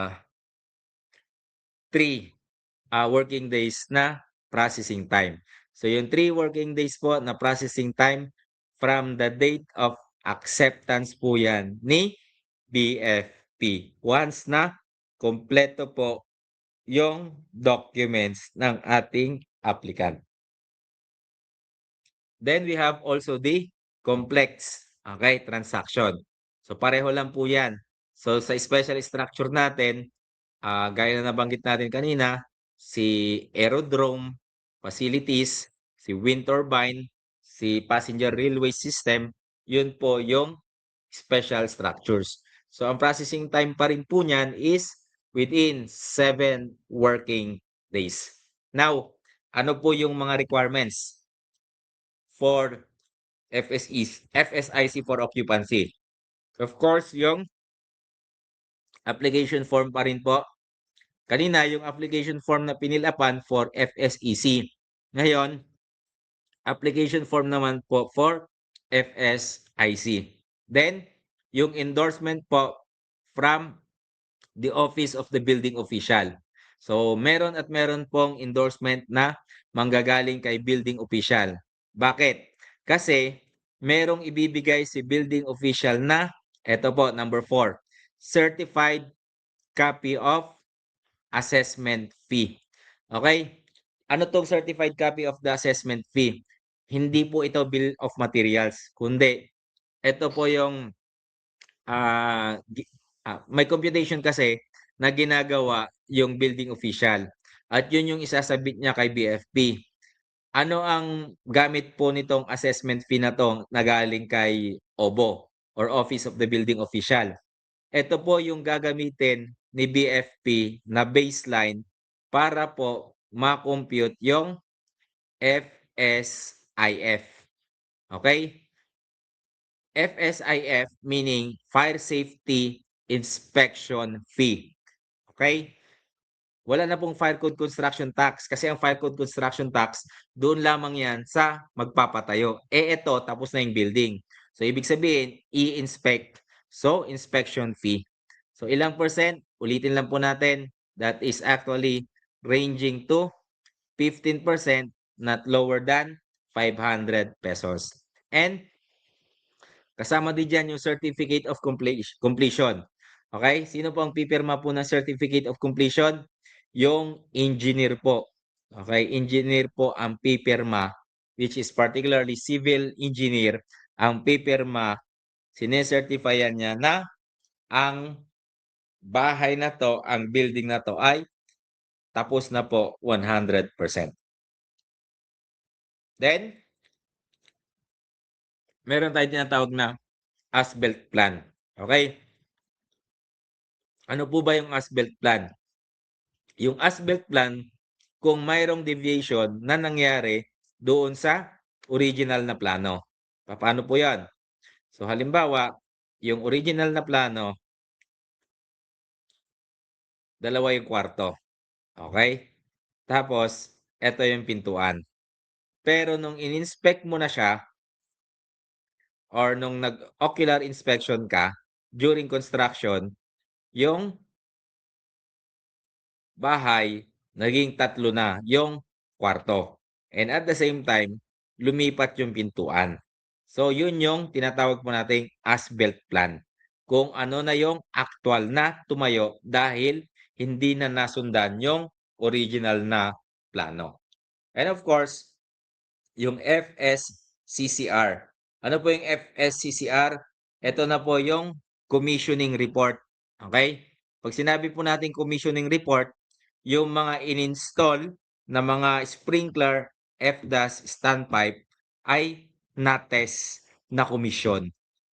working days na processing time. So yung 3 working days po na processing time from the date of acceptance po yan ni BFP. Once na kompleto po yung documents ng ating applicant. Then we have also the complex, okay, transaction. So pareho lang po yan. So sa special structure natin, gaya na nabanggit natin kanina, si aerodrome, facilities, si wind turbine, si passenger railway system, yun po yung special structures. So ang processing time pa rin po niyan is within 7 working days. Now, ano po yung mga requirements for FSIC for occupancy? Of course, yung application form pa rin po. Kanina, yung application form na pinilapan for FSEC. Ngayon, application form naman po for FSIC. Then, yung endorsement po from the Office of the Building Official. So, meron at meron pong endorsement na manggagaling kay building official. Bakit? Kasi merong ibibigay si building official na, eto po, number 4, certified copy of assessment fee. Okay? Ano tong certified copy of the assessment fee? Hindi po ito bill of materials, kundi ito po yung may computation kasi na ginagawa yung building official at yun yung isasabit niya kay BFP. Ano ang gamit po nitong assessment fee na to na galing kay OBO or Office of the Building Official? Ito po yung gagamitin ni BFP na baseline para po ma-compute yung FSIF. Okay? FSIF meaning Fire Safety Inspection Fee. Okay? Wala na pong Fire Code Construction Tax kasi ang Fire Code Construction Tax, doon lamang yan sa magpapatayo. Ito, tapos na yung building. So, ibig sabihin, i-inspect. So, inspection fee. So, ilang percent? Ulitin lang po natin. That is actually ranging to 15%, not lower than 500 pesos. And kasama din dyan yung Certificate of Completion. Okay? Sino po ang pipirma po ng Certificate of Completion? Yung engineer po. Okay? Engineer po ang pipirma, which is particularly civil engineer, ang pipirma, sinesertifyan niya na ang bahay na to, ang building na to ay tapos na po 100%. Then, meron tayong tinatawag na as-built plan. Okay? Ano po ba yung as-built plan? Yung as-built plan, kung mayroong deviation na nangyari doon sa original na plano. Paano po yan? So halimbawa, yung original na plano, dalawa yung kwarto. Okay? Tapos, eto yung pintuan. Pero nung in-inspect mo na siya, or nung nag-ocular inspection ka, during construction, yung bahay, naging 3 na yung kwarto. And at the same time, lumipat yung pintuan. So, yun yung tinatawag po nating as-built plan. Kung ano na yung actual na tumayo dahil hindi na nasundan yung original na plano. And of course, yung FSCCR. Ano po yung FSCCR? Ito na po yung commissioning report. Okay? Pag sinabi po natin commissioning report, yung mga in-install na mga sprinkler, FDAS, standpipe ay na-test na komisyon.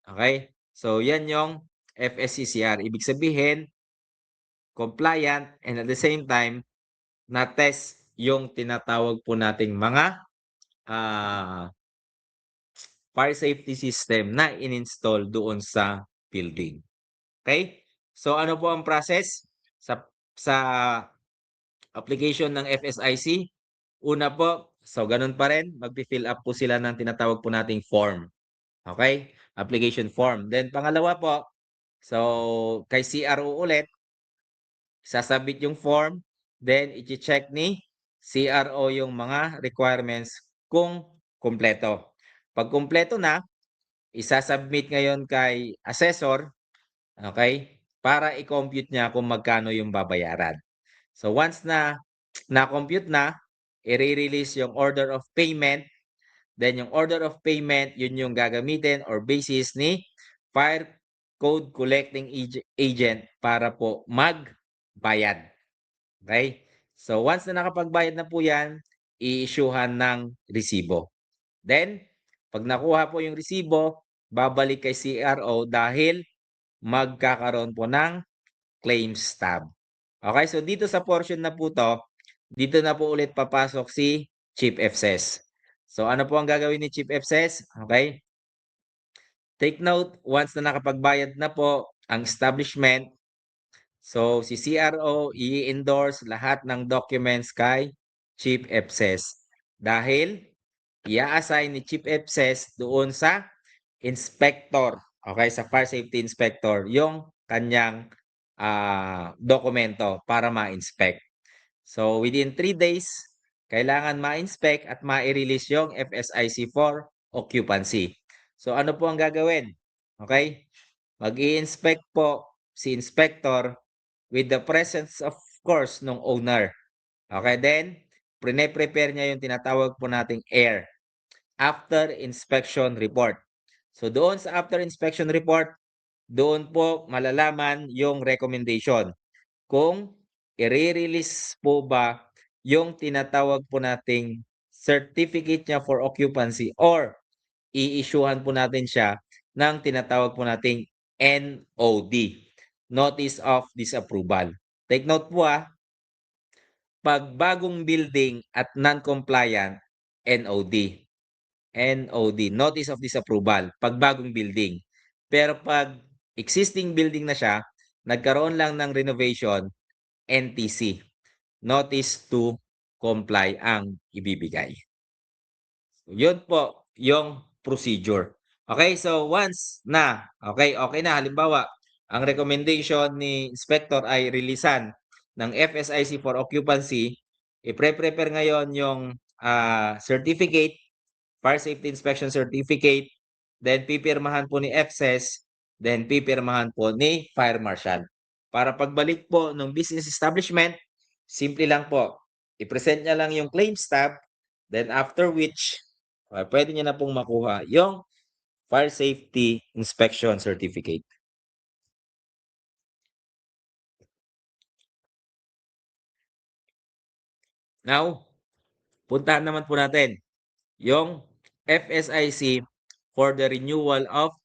Okay? So, yan yung FSCCR. Ibig sabihin, compliant and at the same time, na-test yung tinatawag po nating mga fire safety system na in-install doon sa building. Okay? So, ano po ang process? Sa application ng FSIC, una po, so ganun pa rin, magpi-fill up po sila ng tinatawag po nating form. Okay? Application form. Then pangalawa po, so kay CRO ulit, sasabit yung form, then i-check ni CRO yung mga requirements kung kumpleto. Pag kumpleto na, isasubmit ngayon kay assessor, okay, para i-compute niya kung magkano yung babayaran. So once na na-compute na, i-release yung order of payment. Then yung order of payment, yun yung gagamitin or basis ni Fire Code Collecting Agent para po magbayad. Okay? So once na nakapagbayad na po yan, i-issuehan ng resibo. Then, pag nakuha po yung resibo, babalik kay CRO dahil magkakaroon po ng claims tab. Okay, so dito sa portion na po to, dito na po ulit papasok si Chief FSS. So ano po ang gagawin ni Chief FSS? Okay, take note, once na nakapagbayad na po ang establishment, so si CRO i-endorse lahat ng documents kay Chief FSS dahil i-assign ni Chief FSS doon sa inspector, okay, sa fire safety inspector, yung kanyang dokumento para ma-inspect. So within 3 days, kailangan ma-inspect at ma-release yung FSIC for occupancy. So ano po ang gagawin? Okay? Mag-i-inspect po si inspector with the presence of course ng owner. Okay, then prepare niya yung tinatawag po nating AIR, after inspection report. So doon sa after inspection report, doon po malalaman yung recommendation kung i-release po ba yung tinatawag po nating certificate niya for occupancy or i-issuehan po natin siya ng tinatawag po nating NOD, Notice of Disapproval. Take note po pag bagong building at non-compliant, NOD. NOD, Notice of Disapproval, pag bagong building. Pero pag existing building na siya, nagkaroon lang ng renovation, NTC, Notice to Comply ang ibibigay. So, yun po yung procedure. Okay, so once na, okay na, halimbawa, ang recommendation ni inspector ay releasean ng FSIC for occupancy, i-prepare ngayon yung certificate, Fire Safety Inspection Certificate, then pipirmahan po ni FSES, then pipirmahan po ni Fire Marshal. Para pagbalik po ng business establishment, simple lang po. I-present niya lang yung claims tab, then after which, pwede niya na pong makuha yung Fire Safety Inspection Certificate. Now, puntahan naman po natin yung FSIC for the renewal of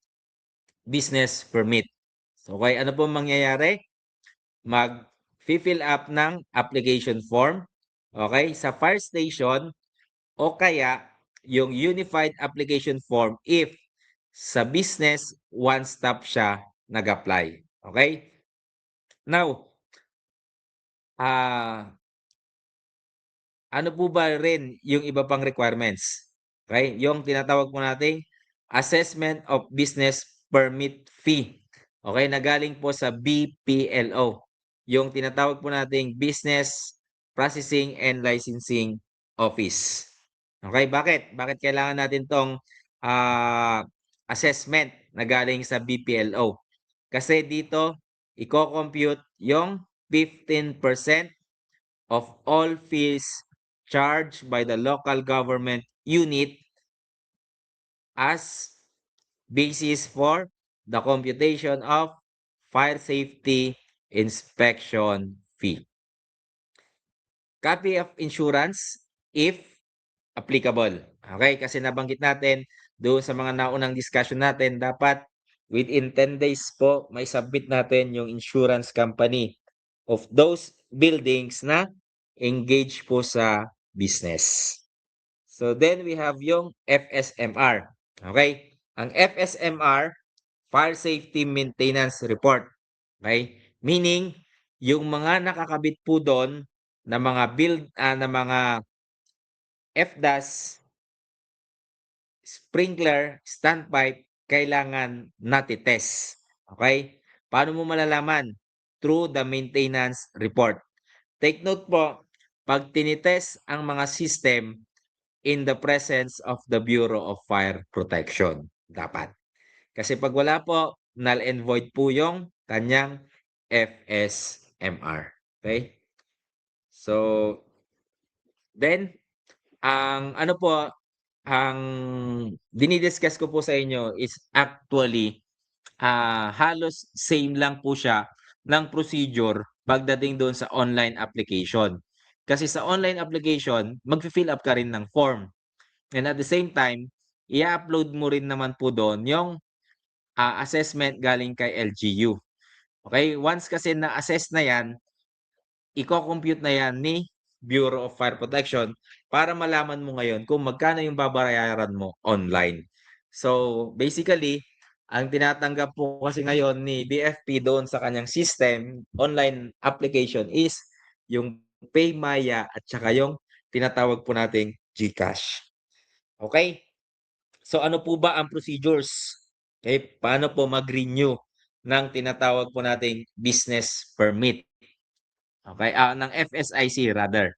business permit. So, okay, ano po mangyayari? Mag-fill up ng application form, okay, sa fire station o kaya yung unified application form if sa business one-stop siya nag-apply. Okay? Now, ano po ba rin yung iba pang requirements? Okay? Yung tinatawag po nating assessment of business permit fee. Okay? Nagaling po sa BPLO. Yung tinatawag po nating Business Processing and Licensing Office. Okay? Bakit? Bakit kailangan natin tong assessment na galing sa BPLO? Kasi dito, i-compute yung 15% of all fees charged by the local government unit as basis for the computation of fire safety inspection fee. Copy of insurance if applicable. Okay, kasi nabanggit natin doon sa mga naunang discussion natin, dapat within 10 days po may submit natin yung insurance company of those buildings na engage po sa business. So then we have yung FSMR. Okay? Ang FSMR, Fire Safety Maintenance Report. Okay? Meaning, yung mga nakakabit po doon na mga na mga FDAS, sprinkler, standpipe, kailangan nati-test. Okay? Paano mo malalaman? Through the maintenance report. Take note po, pag tinitest ang mga system in the presence of the Bureau of Fire Protection. Dapat. Kasi pag wala po, null and void po yung kanyang FSMR. Okay? So, then, ang ano po, ang dinidiscuss ko po sa inyo is actually halos same lang po siya ng procedure pagdating doon sa online application. Kasi sa online application, magfi-fill up ka rin ng form. And at the same time, i-upload mo rin naman po doon yung assessment galing kay LGU. Okay? Once kasi na-assess na yan, iko-compute na yan ni Bureau of Fire Protection para malaman mo ngayon kung magkano yung babayaran mo online. So, basically, ang tinatanggap po kasi ngayon ni BFP doon sa kanyang system, online application is yung PayMaya at saka yung tinatawag po nating GCash. Okay? So, ano po ba ang procedures? Okay, paano po mag-renew ng tinatawag po nating business permit? Okay, ng FSIC rather.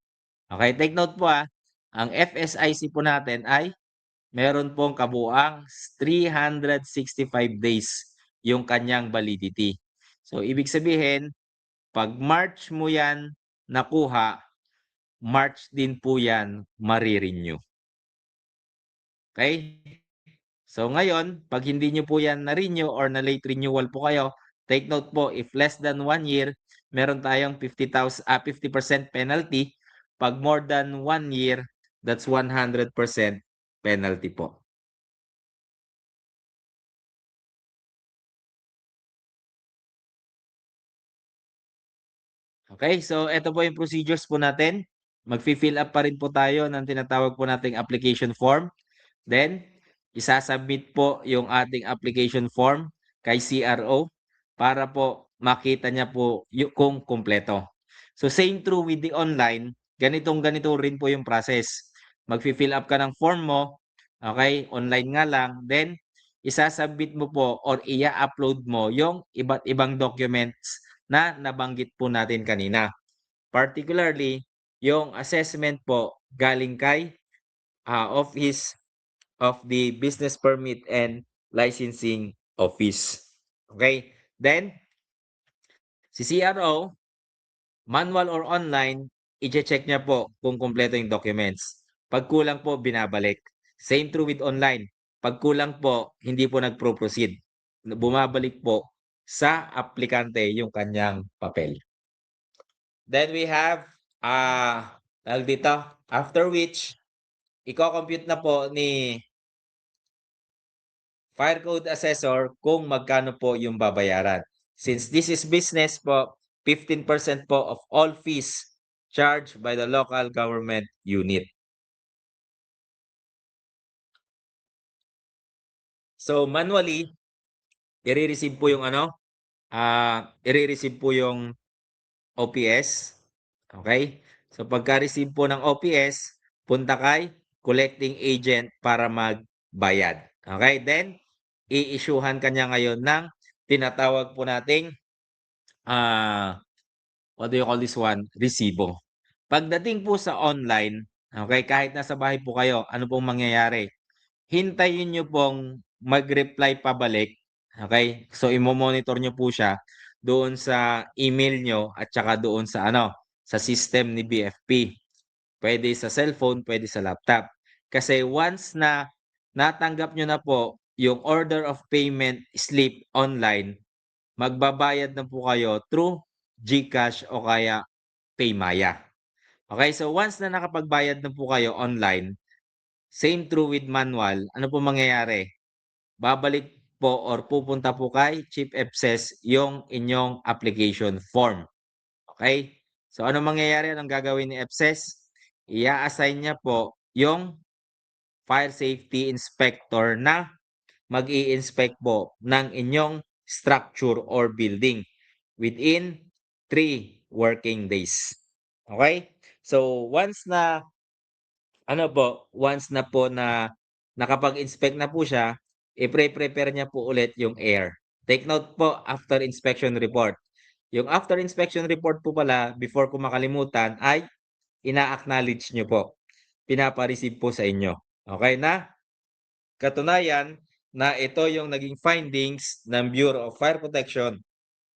Okay, take note po ang FSIC po natin ay meron pong kabuuang 365 days yung kanyang validity. So, ibig sabihin, pag March mo yan nakuha, March din po yan marirenew. Okay? So, ngayon, pag hindi nyo po yan na-renew or na-late renewal po kayo, take note po, if less than 1 year, meron tayong 50% penalty. Pag more than 1 year, that's 100% penalty po. Okay, so ito po yung procedures po natin. Magfi-fill up pa rin po tayo ng tinatawag po nating application form. Then, isasubmit po yung ating application form kay CRO para po makita niya po kung kumpleto. So, same true with the online, ganito rin po yung process. Magfi-fill up ka ng form mo, okay, online nga lang, then isasubmit mo po or i-upload mo yung iba't ibang documents na nabanggit po natin kanina. Particularly, yung assessment po galing kay Office of the Business Permit and Licensing Office. Okay? Then, si CRO, manual or online, i-check niya po kung kumpleto yung documents. Pag kulang po, binabalik. Same true with online. Pag kulang po, hindi po nagpro-proceed. Bumabalik po sa aplikante yung kanyang papel. Then we have, dito, after which, i-compute na po ni Fire Code Assessor kung magkano po yung babayaran. Since this is business po, 15% po of all fees charged by the local government unit. So manually, i-receive po yung i-receive po yung OPS. Okay? So pagka-receive po ng OPS, punta kay collecting agent para magbayad. Okay? Then, i-issuehan kanya ngayon ng tinatawag po nating what do you call this one? Resibo. Pagdating po sa online, okay, kahit nasa bahay po kayo, ano pong mangyayari? Hintayin nyo pong mag-reply pabalik. Okay? So, imo-monitor nyo po siya doon sa email nyo at saka doon sa sa system ni BFP. Pwede sa cellphone, pwede sa laptop. Kasi once na natanggap nyo na po yung order of payment slip online, magbabayad na po kayo through GCash o kaya PayMaya. Okay, so once na nakapagbayad na po kayo online, same true with manual, ano po mangyayari? Babalik po or pupunta po kay Chief FSS yung inyong application form. Okay? So ano mangyayari? Anong gagawin ni FSS? I-assign niya po yung fire safety inspector na mag-i-inspect po ng inyong structure or building within 3 working days. Okay? So, once na po na nakapag-inspect na po siya, prepare niya po ulit yung air. Take note po after inspection report. Yung after inspection report po pala, before ko makalimutan, ay ina-acknowledge niyo po. Pinapa-receive po sa inyo. Okay na? Katunayan na ito yung naging findings ng Bureau of Fire Protection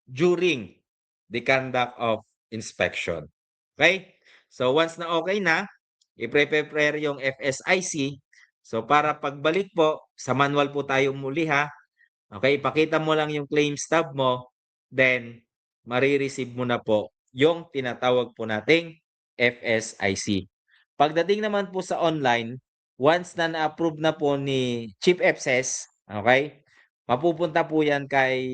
during the conduct of inspection. Okay? So once na okay na, i-prepare yung FSIC. So para pagbalik po, sa manual po tayo muli ha. Okay, ipakita mo lang yung claim stub mo, then marireceive mo na po yung tinatawag po nating FSIC. Pagdating naman po sa online, once na na-approve na po ni Chief FSS, okay, mapupunta po yan kay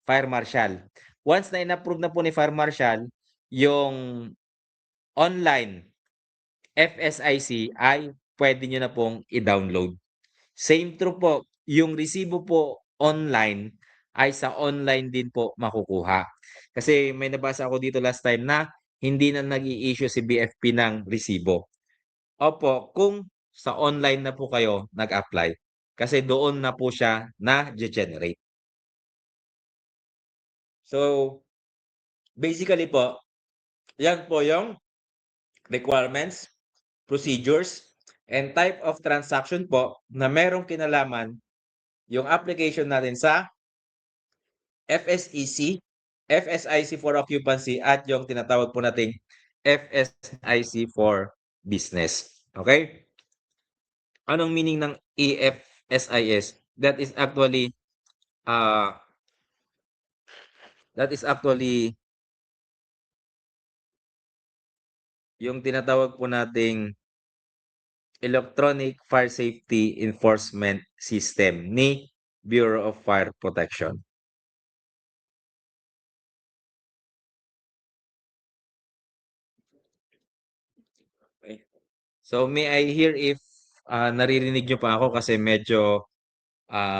Fire Marshal. Once na in-approve na po ni Fire Marshal, yung online FSIC ay pwede nyo na pong i-download. Same true po, yung resibo po online ay sa online din po makukuha. Kasi may nabasa ako dito last time na hindi na nag-i-issue si BFP ng resibo. Opo, kung sa online na po kayo nag-apply. Kasi doon na po siya na-generate. So, basically po, yan po yung requirements, procedures, and type of transaction po na merong kinalaman yung application natin sa FSEC, FSIC for occupancy at yung tinatawag po nating FSIC for business. Okay? Anong meaning ng EFSIS? Uh that is actually yung tinatawag po nating Electronic Fire Safety Enforcement System ni Bureau of Fire Protection. Okay. So may I hear if naririnig nyo pa ako kasi medyo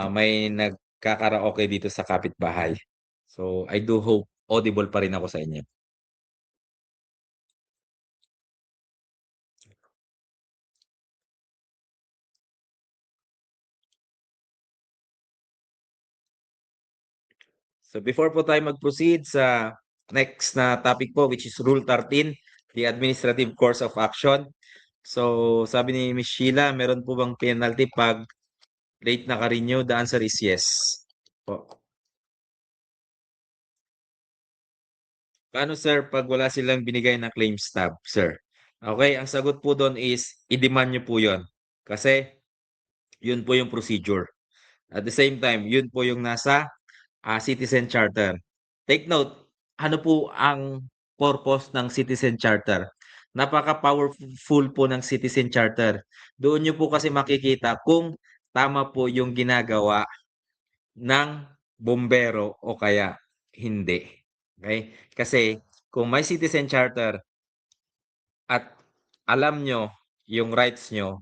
may nagkakaraoke dito sa kapitbahay. So I do hope audible pa rin ako sa inyo. So before po tayo mag-proceed sa next na topic po which is Rule 13, the Administrative Course of Action. So sabi ni Ms. Sheila, meron po bang penalty pag late naka-renew? The answer is yes. Po. Paano sir pag wala silang binigay na claim stub, sir? Okay, ang sagot po doon is i-demand nyo po yon. Kasi yun po yung procedure. At the same time, yun po yung nasa Citizen Charter. Take note, ano po ang purpose ng Citizen Charter? Napaka-powerful po ng Citizen Charter. Doon nyo po kasi makikita kung tama po yung ginagawa ng bombero o kaya hindi. Okay? Kasi kung may Citizen Charter at alam nyo yung rights nyo,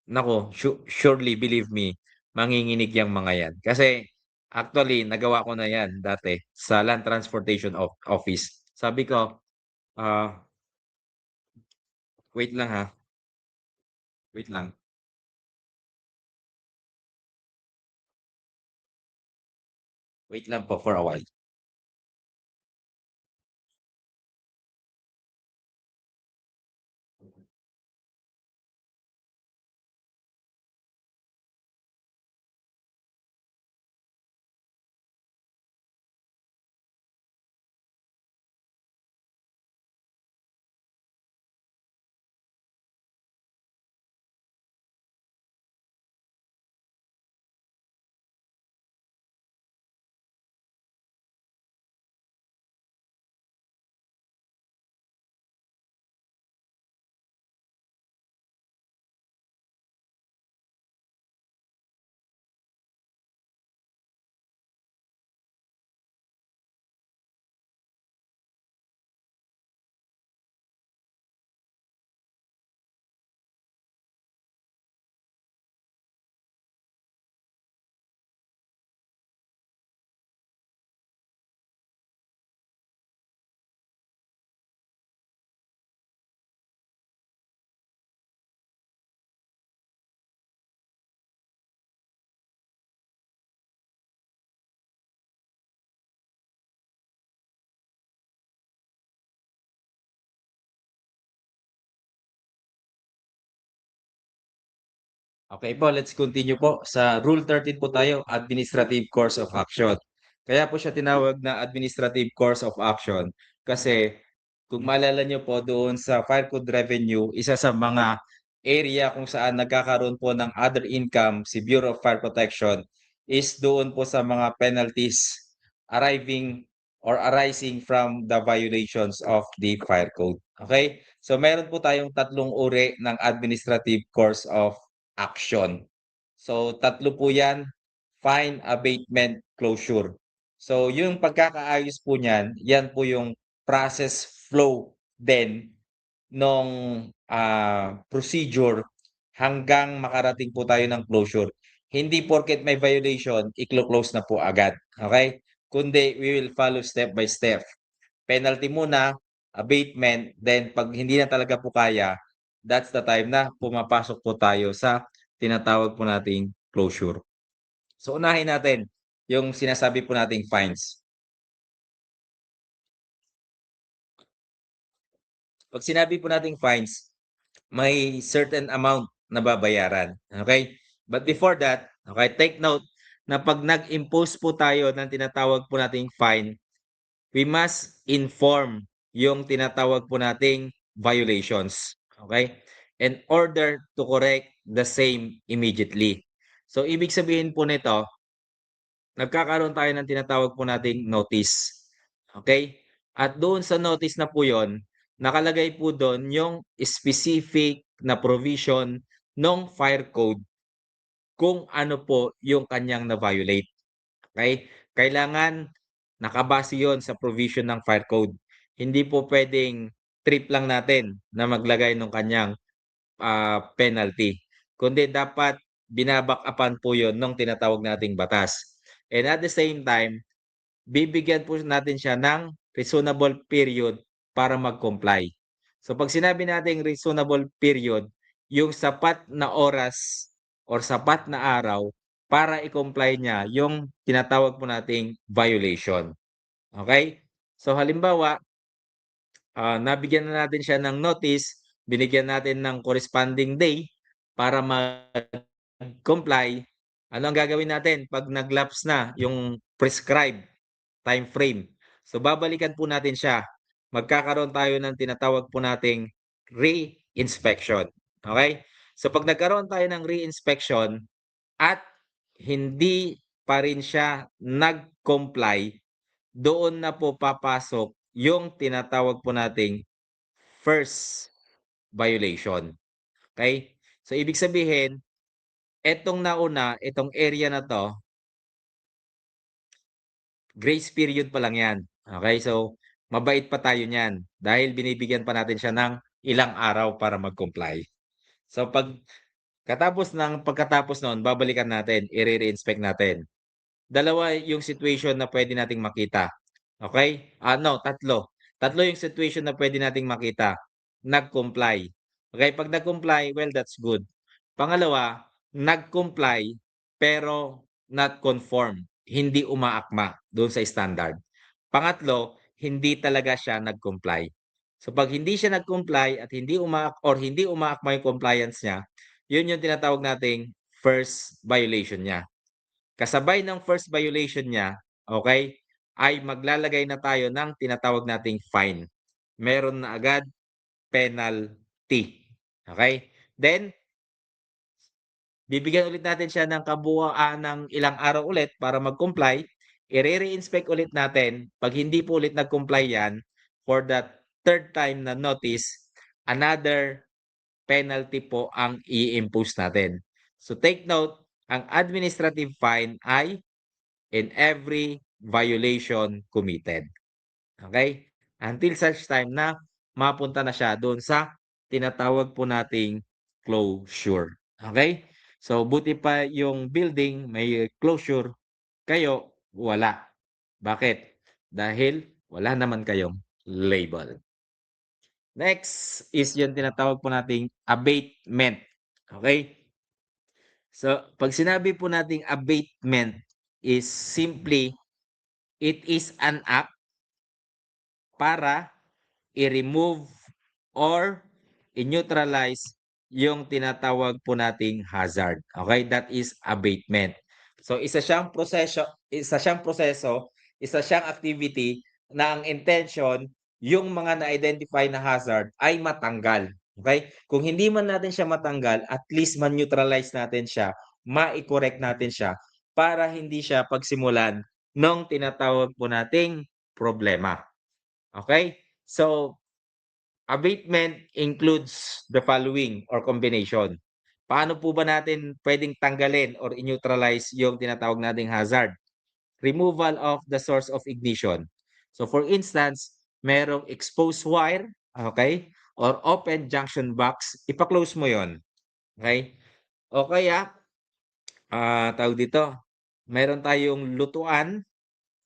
nako, surely believe me, manginginig yang mga yan. Kasi actually, nagawa ko na yan dati sa Land Transportation Office. Sabi ko, wait lang ha, wait lang. Wait lang po for a while. Okay po, let's continue po. Sa Rule 13 po tayo, Administrative Course of Action. Kaya po siya tinawag na Administrative Course of Action kasi kung maalala nyo po doon sa Fire Code Revenue, isa sa mga area kung saan nagkakaroon po ng other income si Bureau of Fire Protection is doon po sa mga penalties arriving or arising from the violations of the Fire Code. Okay? So meron po tayong tatlong uri ng Administrative Course of Action. So tatlo po 'yan, fine, abatement, closure. So yung pagkakaayos po niyan, 'yan po yung process flow din nung, procedure hanggang makarating po tayo ng closure. Hindi porket may violation, iklo-close na po agad, okey? Kundi we will follow step by step. Penalty muna, abatement, then 'pag hindi na talaga po kaya, that's the time na pumapasok po tayo sa tinatawag po nating closure. So unahin natin yung sinasabi po nating fines. 'Pag sinabi po nating fines, may certain amount na babayaran, okay? But before that, okay, take note na 'pag nag-impose po tayo ng tinatawag po nating fine, we must inform yung tinatawag po nating violations, okay? In order to correct the same immediately. So ibig sabihin po nito, nagkakaroon tayo ng tinatawag po nating notice, okay? At doon sa notice na po 'yon, nakalagay po doon yung specific na provision ng fire code kung ano po yung kanyang na-violate, okay? Kailangan nakabase 'yon sa provision ng fire code. Hindi po puwedeng trip lang natin na maglagay nung kanyang, penalty, kundi dapat bina-back-upan po 'yon nung tinatawag nating batas. And at the same time, bibigyan po natin siya ng reasonable period para mag-comply. So 'pag sinabi nating reasonable period, yung sapat na oras or sapat na araw para i-comply niya yung tinatawag po nating violation, okey? So halimbawa, nabigyan na natin siya ng notice, binigyan natin ng corresponding day para mag-comply, ano ang gagawin natin 'pag nag-lapse na yung prescribed time frame? So babalikan po natin siya, magkakaroon tayo ng tinatawag po nating re-inspection, okey? So 'pag nagkaroon tayo ng re-inspection at hindi pa rin siya nag-comply, doon na po papasok yung tinatawag po nating first violation, okey? So ibig sabihin, etong nauna, itong area na 'to, grace period pa lang 'yan, okey? So mabait pa tayo niyan dahil binibigyan pa natin siya ng ilang araw para mag-comply. So pagkatapos nun babalikan natin, ire-re-inspect natin. Dalawa yung situation na puwede nating makita, okey? No, tatlo. Tatlo yung situation na puwede nating makita, nag-comply. Okey, 'pag nag-comply, well, that's good. Pangalawa, nag-comply pero not conform, hindi umaakma doon sa standard. Pangatlo, hindi talaga siya nag-comply. So 'pag hindi siya nag-comply at hindi umaakma yung compliance niya, yun yung tinatawag nating first violation niya. Kasabay ng first violation niya, okey, ay maglalagay na tayo ng tinatawag nating fine. Meron na agad penalty, okey? Then bibigyan ulit natin siya ng ng ilang araw ulit para mag-comply, ire-re-inspect ulit natin, 'pag hindi po ulit nag-comply 'yan, for the third time na notice, another penalty po ang i-impose natin. So take note, ang administrative fine ay in every violation committed. Okay? Until such time na mapunta na siya doon sa tinatawag po nating closure. Okay? So buti pa yung building may closure, kayo wala. Bakit? Dahil wala naman kayong label. Next is yung tinatawag po nating abatement. Okay? So 'pag sinabi po nating abatement is simply, it is an act para i-remove or i-neutralize yung tinatawag po nating hazard. Okay? That is abatement. So isa siyang proseso, isa siyang activity na ang intention yung mga na-identify na hazard ay matanggal. Okay? Kung hindi man natin siya matanggal, at least man-neutralize natin siya, mai-correct natin siya para hindi siya pagsimulan ng tinatawag po nating problema. Okay? So, abatement includes the following or combination. Paano po ba natin pwedeng tanggalin or i-neutralize yung tinatawag nating hazard? Removal of the source of ignition. So for instance, merong exposed wire, okay? Or open junction box, ipa-close mo yon, okay? O kaya, tawag dito, meron tayong lutuan,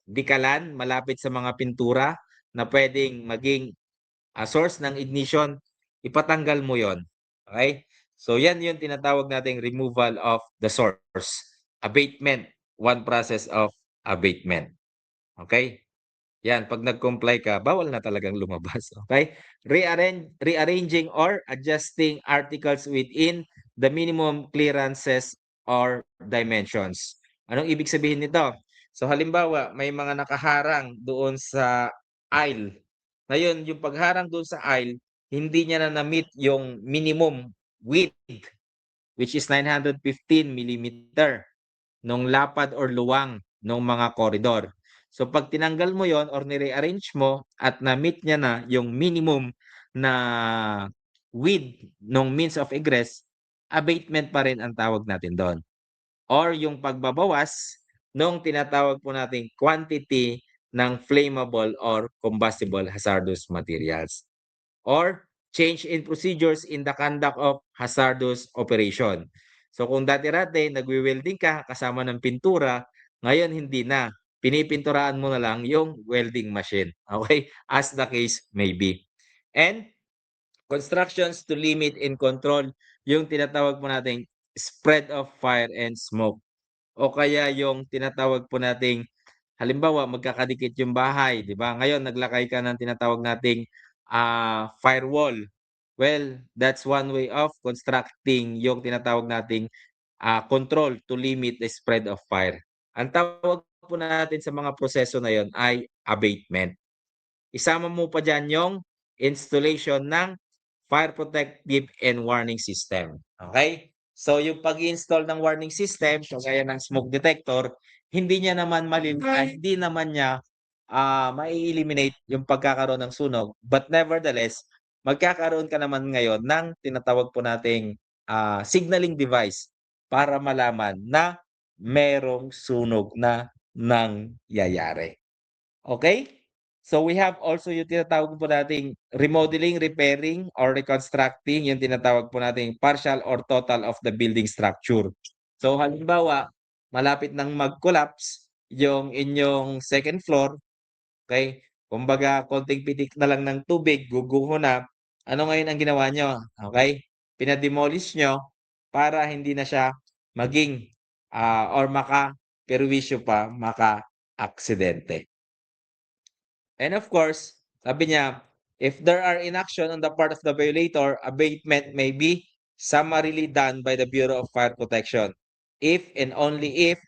dikalan malapit sa mga pintura na pwedeng maging source ng ignition, ipatanggal mo yon. Okay? So yan yung tinatawag nating removal of the source. Abatement, one process of abatement. Okay? Yan, pag nag-comply ka, bawal na talagang lumabas. Okay? Rearranging or adjusting articles within the minimum clearances or dimensions. Anong ibig sabihin nito? So halimbawa, may mga nakaharang doon sa aisle. Ngayon, yung pagharang doon sa aisle, hindi niya na na-meet yung minimum width, which is 915 millimeter nung lapad or luwang ng mga koridor. So pag tinanggal mo yon or ni-rearrange mo at na-meet niya na yung minimum na width ng means of egress, abatement pa rin ang tawag natin doon. Or yung pagbabawas nung tinatawag po nating quantity ng flammable or combustible hazardous materials. Or change in procedures in the conduct of hazardous operation. So kung dati-dati nagwe-welding ka kasama ng pintura, ngayon hindi na. Pinipinturaan mo na lang yung welding machine. Okay? As the case may be. And constructions to limit and control yung tinatawag po nating spread of fire and smoke. O kaya yung tinatawag po nating halimbawa magkakadikit yung bahay, 'di ba? Ngayon naglakay ka ng tinatawag nating firewall. Well, that's one way of constructing yung tinatawag nating control to limit the spread of fire. Ang tawag po natin sa mga proseso na yon ay abatement. Isama mo pa diyan yung installation ng fire protective and warning system. Okay? So yung pag-install ng warning system, kagaya ng smoke detector, hindi naman niya mai-eliminate yung pagkakaroon ng sunog. But nevertheless, magkakaroon ka naman ngayon ng tinatawag po nating signaling device para malaman na merong sunog na nangyayari. Okay? So we have also yung tinatawag po nating remodeling, repairing, or reconstructing, yung tinatawag po nating partial or total of the building structure. So halimbawa, malapit nang mag-collapse yung inyong second floor, okay? Kumbaga konting pitik na lang ng tubig, guguho na. Ano ngayon ang ginawa niyo? Okay? Pinademolish niyo para hindi na siya maging or makaperwisyo pa, maka-aksidente. And of course, sabi niya, if there are inaction on the part of the violator, abatement may be summarily done by the Bureau of Fire Protection. If and only if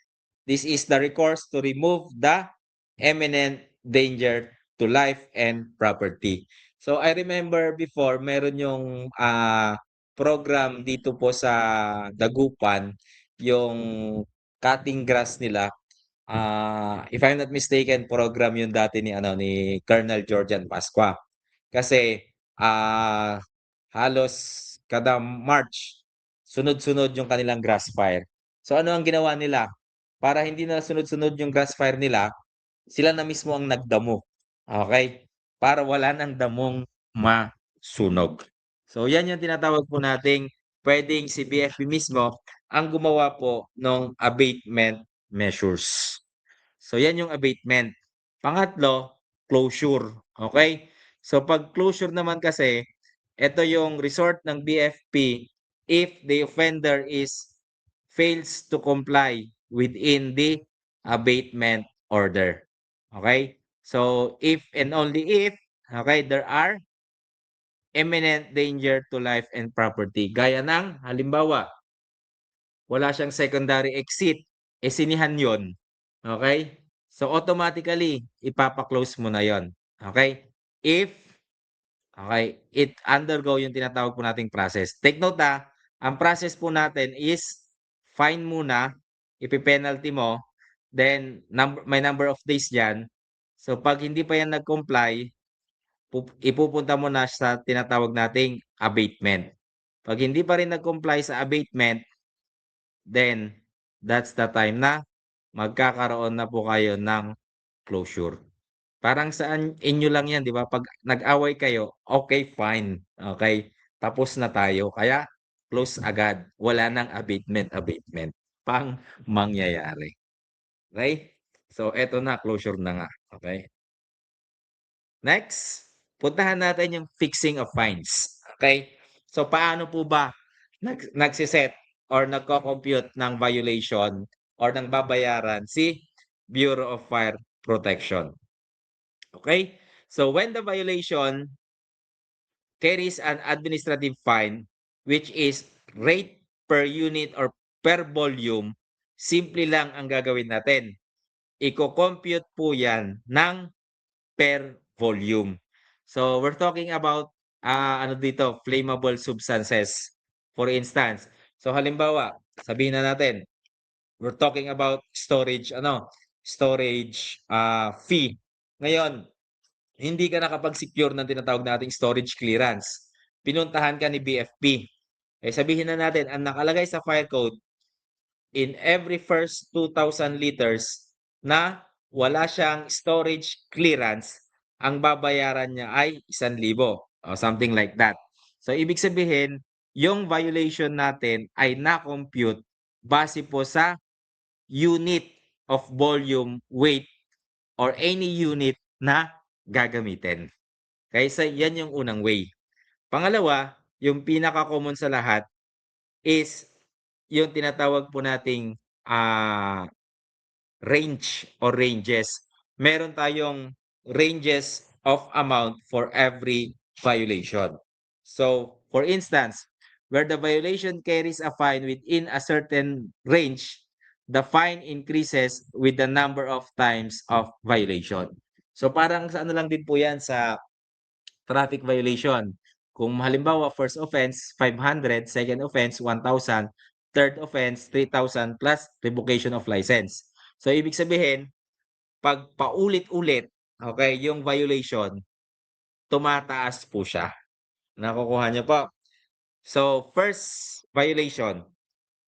this is the recourse to remove the imminent danger to life and property. So I remember before, meron yung program dito po sa Dagupan, yung cutting grass nila. If I'm not mistaken, program yun dati ni Colonel Georgian Pascua. Kasi halos kada March, sunod-sunod yung kanilang grass fire. So ano ang ginawa nila? Para hindi na sunod-sunod yung grass fire nila, sila na mismo ang nagdamo. Okay? Para wala ng damong masunog. So yan yung tinatawag po nating pwedeng si BFP mismo ang gumawa po ng abatement measures. So yan yung abatement. Pangatlo, closure. Okay? So pag closure naman kasi, ito yung resort ng BFP if the offender fails to comply within the abatement order. Okay? So if and only if, okay, there are imminent danger to life and property. Gaya ng halimbawa, wala siyang secondary exit, sinihan yon. Okay? So automatically, ipapa-close mo na yon. Okay? If it undergo yung tinatawag po nating process. Take note ang process po natin is fine muna, ipi-penalty mo, then may number of days diyan. So pag hindi pa yan nag-comply, ipupunta mo na sa tinatawag nating abatement. Pag hindi pa rin nag-comply sa abatement, then that's the time na magkakaroon na po kayo ng closure. Parang inyo lang yan, di ba? Pag nag-away kayo, okay, fine. Okay, tapos na tayo. Kaya close agad. Wala nang abatement pang mangyayari. Okay? So, eto na, closure na nga. Okay? Next, puntahan natin yung fixing of fines. Okay? So, paano po ba nagsiset or nagko-compute ng violation or ng babayaran si Bureau of Fire Protection? Okay? So, when the violation carries an administrative fine, which is rate per unit or per volume, simple lang ang gagawin natin. Iko-compute po yan ng per volume. So, we're talking about flammable substances. For instance, so halimbawa, sabihin na natin, we're talking about storage fee. Ngayon, hindi ka nakapag-secure ng tinatawag nating storage clearance. Pinuntahan ka ni BFP. Sabihin na natin, ang nakalagay sa fire code, in every first 2,000 liters na wala siyang storage clearance, ang babayaran niya ay 1,000 o something like that. So, ibig sabihin, yung violation natin ay na-compute base po sa unit of volume, weight, or any unit na gagamitin. Kaysa yan yung unang way. Pangalawa, yung pinaka-common sa lahat is yung tinatawag po nating range or ranges. Meron tayong ranges of amount for every violation. So, for instance, where the violation carries a fine within a certain range, the fine increases with the number of times of violation. So, parang sa ano lang din po yan sa traffic violation. Kung halimbawa, first offense, 500, second offense, 1,000, third offense, 3,000 plus revocation of license. So, ibig sabihin, pag paulit-ulit, okay, yung violation, tumataas po siya. Nakukuha niyo po? So, first violation.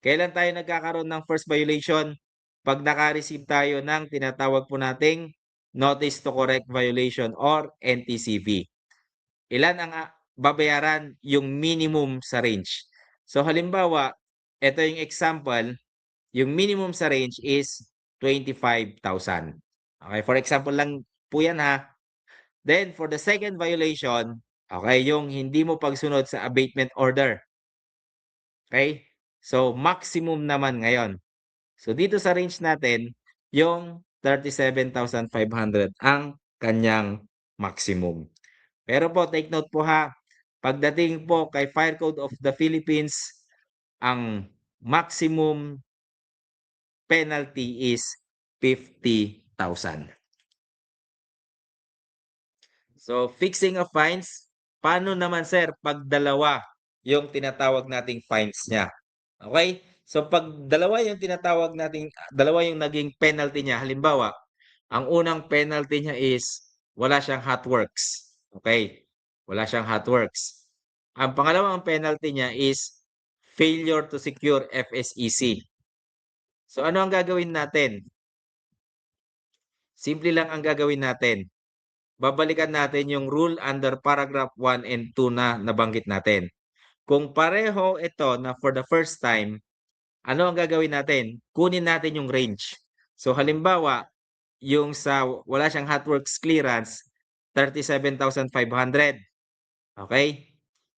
Kailan tayo nagkakaroon ng first violation? Pag naka-receive tayo ng tinatawag po nating Notice to Correct Violation or NTCV. Ilan ang babayaran? Yung minimum sa range. So, halimbawa, ito yung example, yung minimum sa range is 25,000. Okay, for example lang po yan Then, for the second violation, okay, yung hindi mo pagsunod sa abatement order. Okay? So, maximum naman ngayon. So, dito sa range natin, yung 37,500 ang kanyang maximum. Pero po, take note po pagdating po kay Fire Code of the Philippines, ang maximum penalty is 50,000. So, fixing of fines, paano naman sir pag dalawa yung tinatawag nating fines niya? Okay? So, pag dalawa yung dalawa yung naging penalty niya, halimbawa, ang unang penalty niya is wala siyang hot works. Okay? Wala siyang hot works. Ang pangalawang penalty niya is failure to secure FSEC. So, ano ang gagawin natin? Simple lang ang gagawin natin. Babalikan natin yung rule under paragraph 1 and 2 na nabanggit natin. Kung pareho ito na for the first time, ano ang gagawin natin? Kunin natin yung range. So halimbawa, yung sa wala siyang hot works clearance, 37,500. Okay?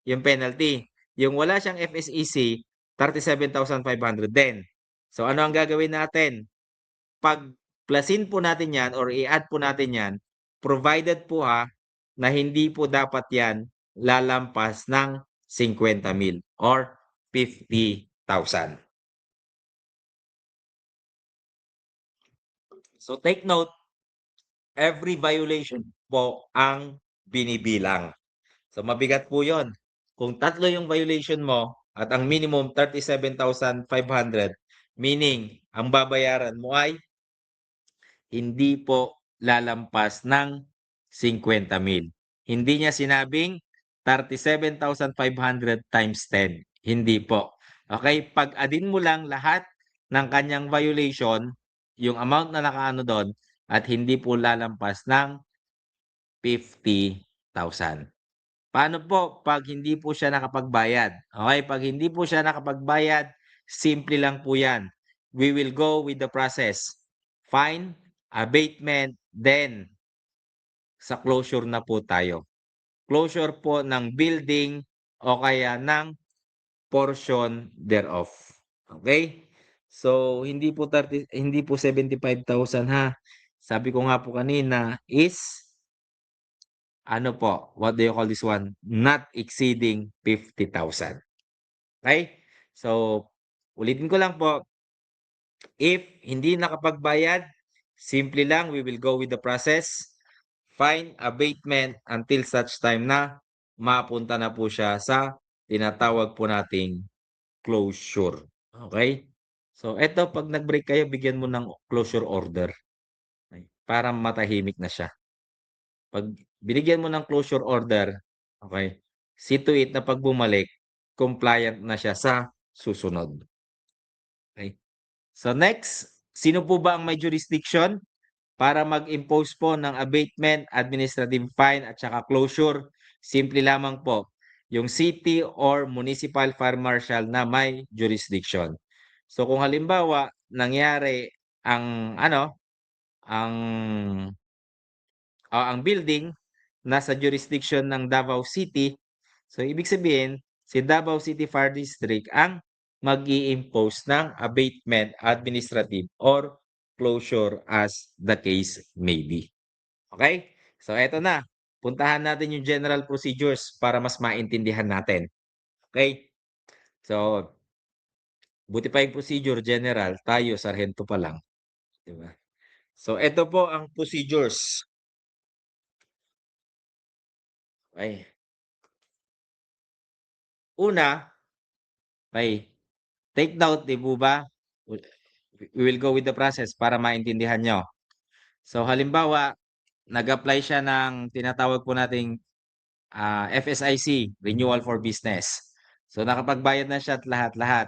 Yung penalty. Yung wala siyang FSEC, 37,500 din. So ano ang gagawin natin? Pag plusin po natin yan or i-add po natin yan, provided po na hindi po dapat yan lalampas ng 50,000 or 50,000. So take note, every violation po ang binibilang. So mabigat po 'yon. Kung 3 yung violation mo at ang minimum 37,500, meaning ang babayaran mo ay hindi po lalampas ng 50,000. Hindi niya sinabing 37,500 times 10, hindi po. Okay, pag-addin mo lang lahat ng kanyang violation, yung amount na nakaano do'n at hindi po lalampas ng 50,000. Paano po 'pag hindi po siya nakapagbayad? Okay, 'pag hindi po siya nakapagbayad, simple lang po 'yan. We will go with the process. Fine, abatement, then sa closure na po tayo. Closure po ng building o kaya ng portion thereof. Okay? So hindi po 75,000 ha. Sabi ko nga po kanina is ano po, what do you call this one? Not exceeding 50,000. Okay? So, ulitin ko lang po, if hindi nakapagbayad, simple lang, we will go with the process. Fine abatement until such time na mapunta na po siya sa tinatawag po nating closure. Okay? So, eto 'pag nag-break kayo, bigyan mo ng closure order. Okay, para matahimik na siya. 'Pag binigyan mo ng closure order, okay, see to it na 'pag bumalik, compliant na siya sa susunod. Okay. So next, sino po ba ang may jurisdiction para mag-impose po ng abatement, administrative fine at saka closure? Simple lamang po, yung city or municipal fire marshal na may jurisdiction. So kung halimbawa nangyari ang ano, ang ang building nasa jurisdiction ng Davao City, so ibig sabihin si Davao City Fire District ang mag-i-impose ng abatement, administrative or closure as the case may be. Okay? So eto na, puntahan natin yung general procedures para mas maintindihan natin. Okay? So buti pa yung procedure general, tayo sarhento pa lang, 'di ba? So eto po ang procedures. Okay. Una, okay, take note, 'di po ba? We will go with the process para maintindihan niyo. So halimbawa, nag-apply siya ng tinatawag po nating, FSIC, Renewal for Business. So nakapagbayad na siya at lahat-lahat.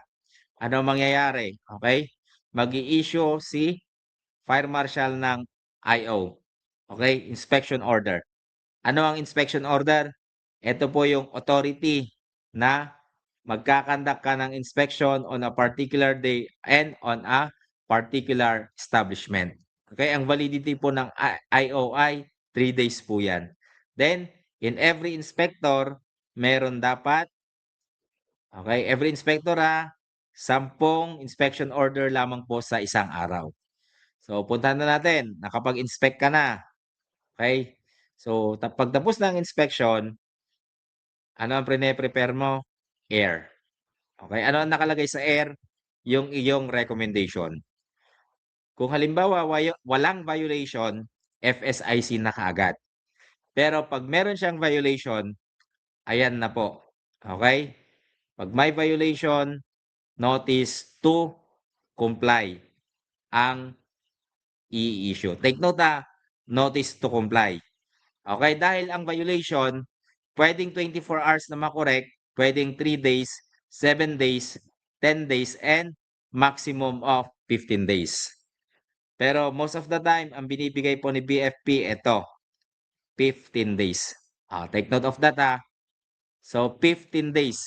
Ano ang mangyayari? Okay, mag-i-issue si fire marshal ng IO. Okay, inspection order. Ano ang inspection order? Ito po yung authority na magkakandak ka ng inspection on a particular day and on a particular establishment. Okay, ang validity po ng IOI, 3 days po yan. Then, in every inspector, meron dapat, okay, every inspector 10 inspection order lamang po sa isang araw. So, puntahan na natin, nakapag-inspect ka na. Okay? So, pagtapos ng inspection, ano ang prepare mo? Air. Okay, ano ang nakalagay sa air? Yung iyong recommendation. Kung halimbawa walang violation, FSIC na kaagad. Pero 'pag meron siyang violation, ayan na po. Okay? 'Pag may violation, notice to comply ang i-issue. Take note notice to comply. Okay, dahil ang violation puwedeng 24 hours na ma-correct, puwedeng 3 days, 7 days, 10 days, and maximum of 15 days. Pero most of the time, ang binibigay po ni BFP ito, 15 days. Take note of that So 15 days.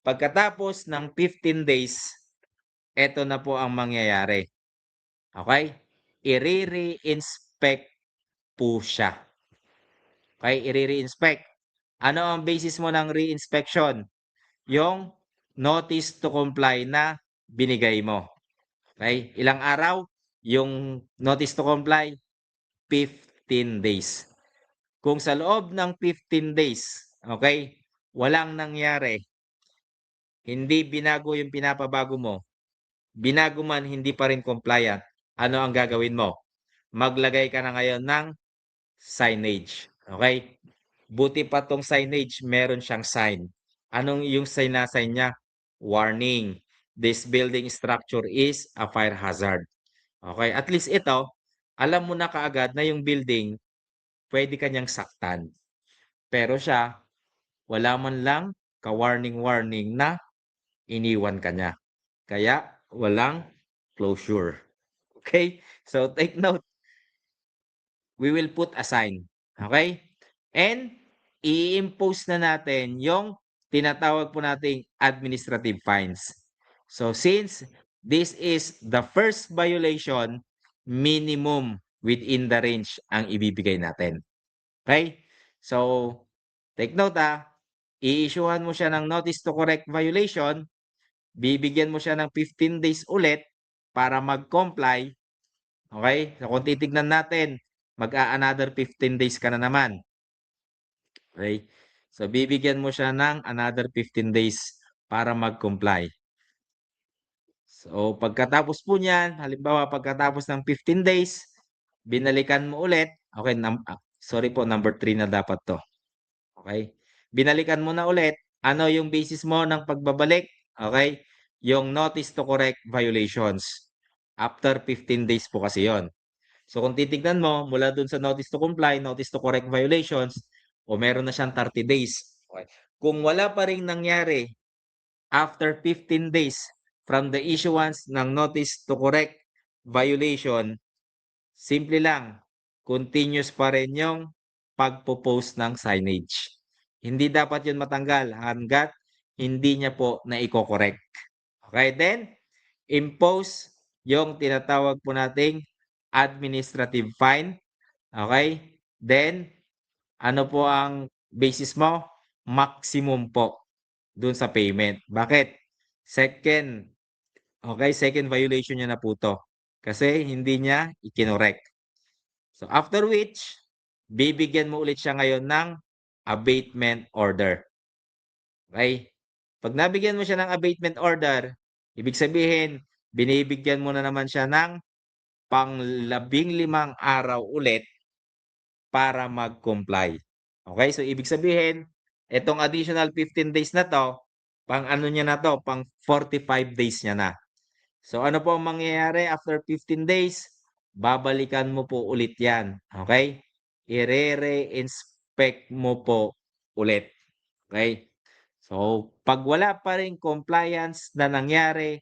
Pagkatapos ng 15 days, ito na po ang mangyayari. Okay? I-re-inspect po siya. Okay? I-re-inspect. Ano ang basis mo ng re-inspection? Yung notice to comply na binigay mo. Okay? Ilang araw? Yung notice to comply, 15 days. Kung sa loob ng 15 days, okay, walang nangyari, hindi binago yung pinapabago mo, binago man hindi pa rin compliant, ano ang gagawin mo? Maglagay ka na ngayon ng signage, okay? Buti pa 'tong signage meron siyang sign. Anong yung sinasign niya? Warning, this building structure is a fire hazard. Okay, at least ito, alam mo na kaagad na yung building pwede ka niyang saktan. Pero siya, wala man lang ka-warning-warning na iniwan ka niya. Kaya walang closure. Okay? So take note, we will put a sign. Okay? And i-impose na natin yung tinatawag po nating administrative fines. So since this is the first violation, minimum within the range ang ibibigay natin. Okay? So take note i-issuehan mo siya ng notice to correct violation, bibigyan mo siya ng 15 days ulit para mag-comply. Okay? So kung titignan natin, mag-a-another 15 days ka na naman. Okay? So bibigyan mo siya ng another 15 days para mag-comply. So pagkatapos po niyan, halimbawa pagkatapos ng 15 days, binalikan mo ulit. Okay, sorry po, number 3 na dapat 'to. Okay? Binalikan mo na ulit, ano yung basis mo ng pagbabalik? Okay? Yung notice to correct violations. After 15 days po kasi 'yon. So kung titignan mo, mula dun sa notice to comply, notice to correct violations, o meron na siyang 30 days. Okay. Kung wala pa ring nangyari after 15 days from the issuance ng notice to correct violation, simple lang, continuous pa rin yung pagpo-post ng signage. Hindi dapat yun matanggal hanggat hindi niya po na i-correct. Okay, then impose yung tinatawag po nating administrative fine. Okay? Then, ano po ang basis mo? Maximum po dun sa payment. Bakit? Second, okay, second violation niya na po to. Kasi hindi niya ikinorek. So after which, bibigyan mo ulit siya ngayon ng abatement order. Okay? Pag nabigyan mo siya ng abatement order, ibig sabihin, binibigyan mo na naman siya ng pang-15 araw ulit para mag-comply. Okay? So ibig sabihin, itong additional 15 days na 'to, pang ano niya na 'to, pang 45 days niya na. So ano po ang mangyayari after 15 days? Babalikan mo po ulit 'yan, okay? Ire-re-inspect mo po ulit, okay? So 'pag wala pa ring compliance na nangyari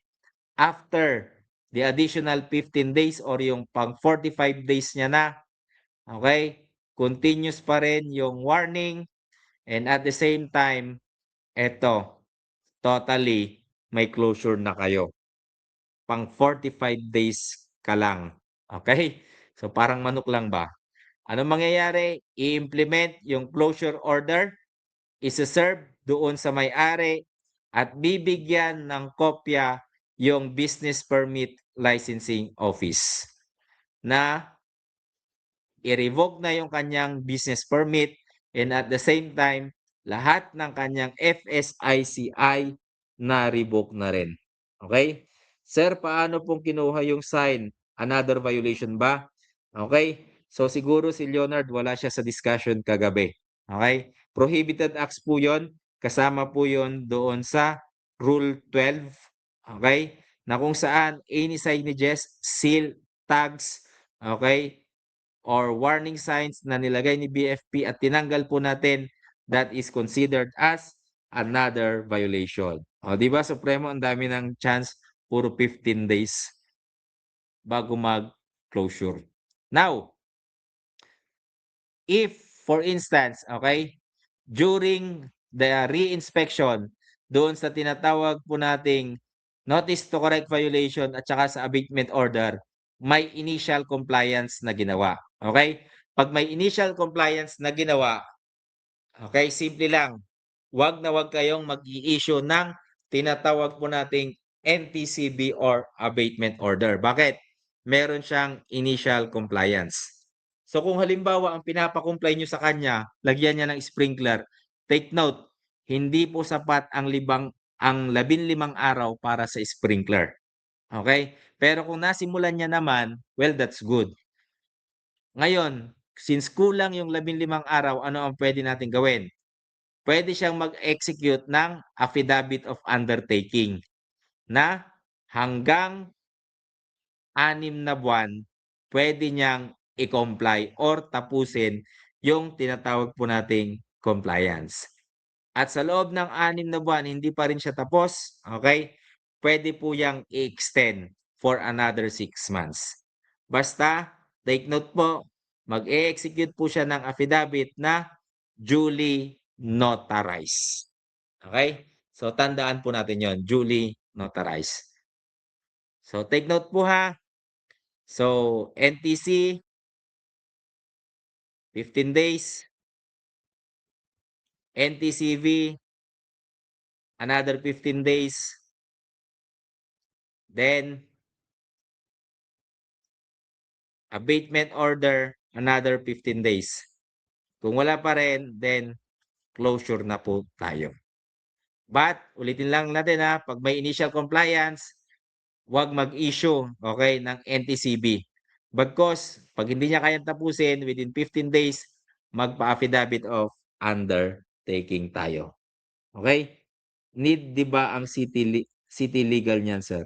after the additional 15 days or yung pang 45 days niya na, okay? Continuous pa rin yung warning, and at the same time, eto, totally may closure na kayo. Pang 45 days ka lang. Okay? So parang manok lang ba? Anong mangyayari? I-implement yung closure order, ise-serve doon sa may-ari, at bibigyan ng kopya yung business permit licensing office na i-revoke na yung kanyang business permit, and at the same time, lahat ng kanyang FSICI na revoke na rin. Okay? Sir, paano pong kinuha yung sign? Another violation ba? Okay? So siguro si Leonard wala siya sa discussion kagabi. Okay? Prohibited acts po yon. Kasama po yon doon sa Rule 12. Okay? Na kung saan any signages, seal, tags, okay, or warning signs na nilagay ni BFP at tinanggal po natin, that is considered as another violation. O, di ba, Supremo, ang dami ng chance, puro 15 days bago mag-closure. Now, if, for instance, okay, during the re-inspection, doon sa tinatawag po nating notice to correct violation at saka sa abatement order, may initial compliance na ginawa. Okay? Pag may initial compliance na ginawa, okay, simple lang. Wag na wag kayong mag-i-issue ng tinatawag po nating NTCB or abatement order. Bakit? Meron siyang initial compliance. So kung halimbawa ang pinapa-comply nyo sa kanya, lagyan niya ng sprinkler, take note, hindi po sapat ang 15 araw para sa sprinkler. Okay? Pero kung nasimulan niya naman, well, that's good. Ngayon, since kulang yung 15 araw, ano ang pwede natin gawin? Pwede siyang mag-execute ng affidavit of undertaking na hanggang 6 na buwan pwede niyang i-comply or tapusin yung tinatawag po nating compliance. At sa loob ng 6 na buwan hindi pa rin siya tapos, okay, pwede po yang i-extend for another 6 months. Basta, take note po, mag-e-execute po siya ng affidavit na duly notarized. Okay? So, tandaan po natin yon, duly notarized. So, take note po ha. So, NTC, 15 days. NTCV, another 15 days. Then, abatement order, another 15 days. Kung wala pa rin, then closure na po tayo. But, ulitin lang natin ha, pag may initial compliance, huwag mag-issue, okay, ng NTCB. Bagkos, pag hindi niya kayang tapusin within 15 days, magpa-affidavit of undertaking tayo. Okay? Need 'di ba ang city legal niyan, sir?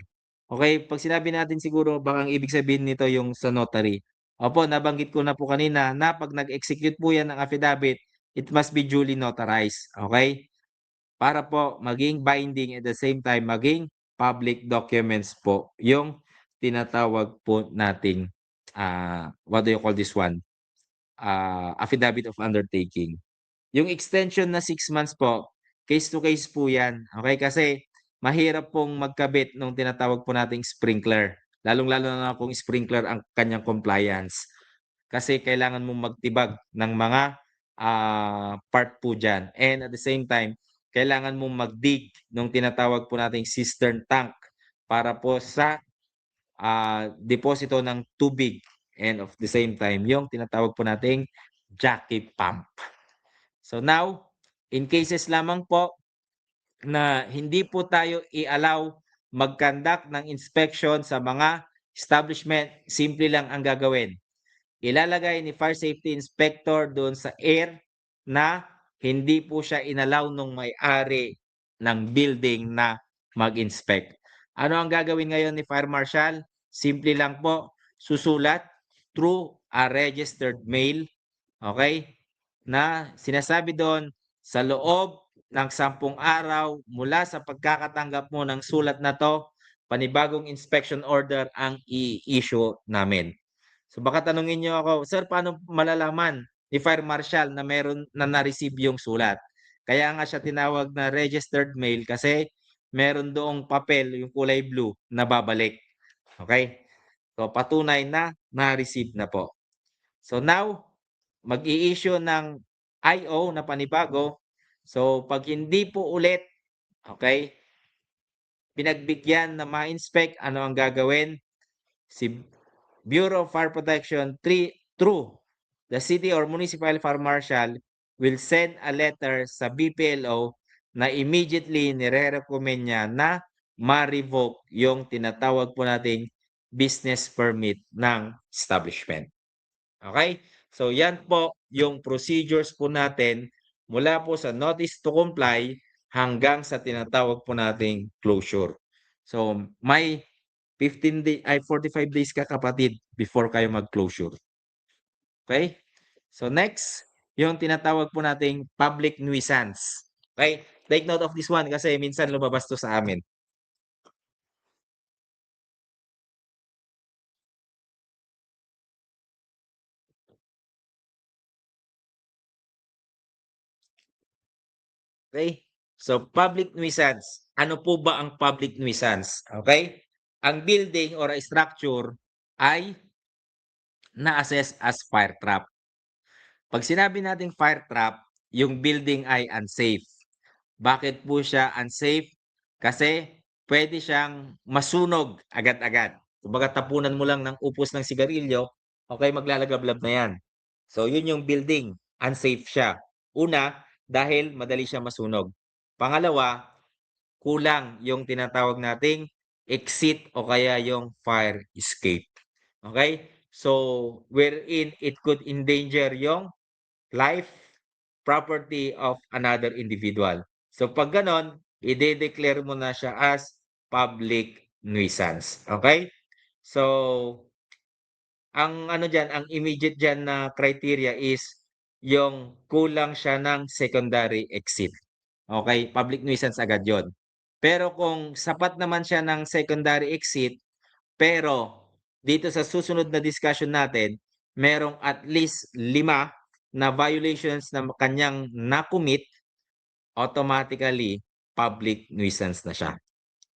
Okay, pag sinabi natin siguro baka ang ibig sabihin nito yung sa notary. Opo, nabanggit ko na po kanina na pag nag-execute po yan ng affidavit, it must be duly notarized. Okay? Para po maging binding at the same time maging public documents po yung tinatawag po nating what do you call this one? Affidavit of undertaking. Yung extension na 6 months po, case to case po yan. Okay? Kasi mahirap pong magkabit nung tinatawag po nating sprinkler. Lalong-lalo na kung sprinkler ang kanyang compliance. Kasi kailangan mong magtibag ng mga part po dyan. And at the same time, kailangan mong magdig nung tinatawag po nating cistern tank para po sa deposito ng tubig. And of the same time, yung tinatawag po nating jockey pump. So now, in cases lamang po na hindi po tayo i-allow mag-conduct ng inspection sa mga establishment, simple lang ang gagawin. Ilalagay ni Fire Safety Inspector doon sa air na hindi po siya inallow nung may-ari ng building na mag-inspect. Ano ang gagawin ngayon ni Fire Marshal? Simple lang po, susulat through a registered mail, okay? Na sinasabi doon sa loob ng 10 araw mula sa pagkakatanggap mo ng sulat na to, panibagong inspection order ang i-issue namin. So baka tanungin niyo ako, "Sir, paano malalaman ni Fire Marshal na meron na na-receive yung sulat?" Kaya nga siya tinawag na registered mail kasi meron doong papel, yung kulay blue, na babalik. Okay? So patunay na na-receive na po. So now, mag-i-issue ng IO na panibago. So pag hindi po ulit, okay, pinagbigyan na ma-inspect, ano ang gagawin? Si Bureau of Fire Protection through the city or municipal fire marshal will send a letter sa BPLO na immediately nire-recommend niya na ma-revoke yung tinatawag po nating business permit ng establishment. Okay? So yan po yung procedures po natin mula po sa notice to comply hanggang sa tinatawag po nating closure. So may 45 days ka kapatid before kayo mag-closure. Okay? So next, yung tinatawag po nating public nuisance. Okay? Take note of this one kasi minsan lumabas to sa amin. Okay? So public nuisance. Ano po ba ang public nuisance? Okay? Ang building or a structure ay na-assess as fire trap. Pag sinabi nating fire trap, yung building ay unsafe. Bakit po siya unsafe? Kasi pwede siyang masunog agad-agad. Kumbaga tapunan mo lang ng upos ng sigarilyo, okay, maglalagablab na yan. So yun yung building, unsafe siya. Una, dahil madali siya masunog. Pangalawa, kulang yung tinatawag nating exit o kaya yung fire escape. Okay? So, wherein it could endanger yung life, property of another individual. So, pag ganon, i-declare mo na siya as public nuisance. Okay? So, ang ano diyan, ang immediate diyan na criteria is yung kulang siya ng secondary exit. Okay, public nuisance agad 'yon. Pero kung sapat naman siya ng secondary exit, pero dito sa susunod na discussion natin, merong at least 5 na violations na kanyang na-commit, automatically public nuisance na siya.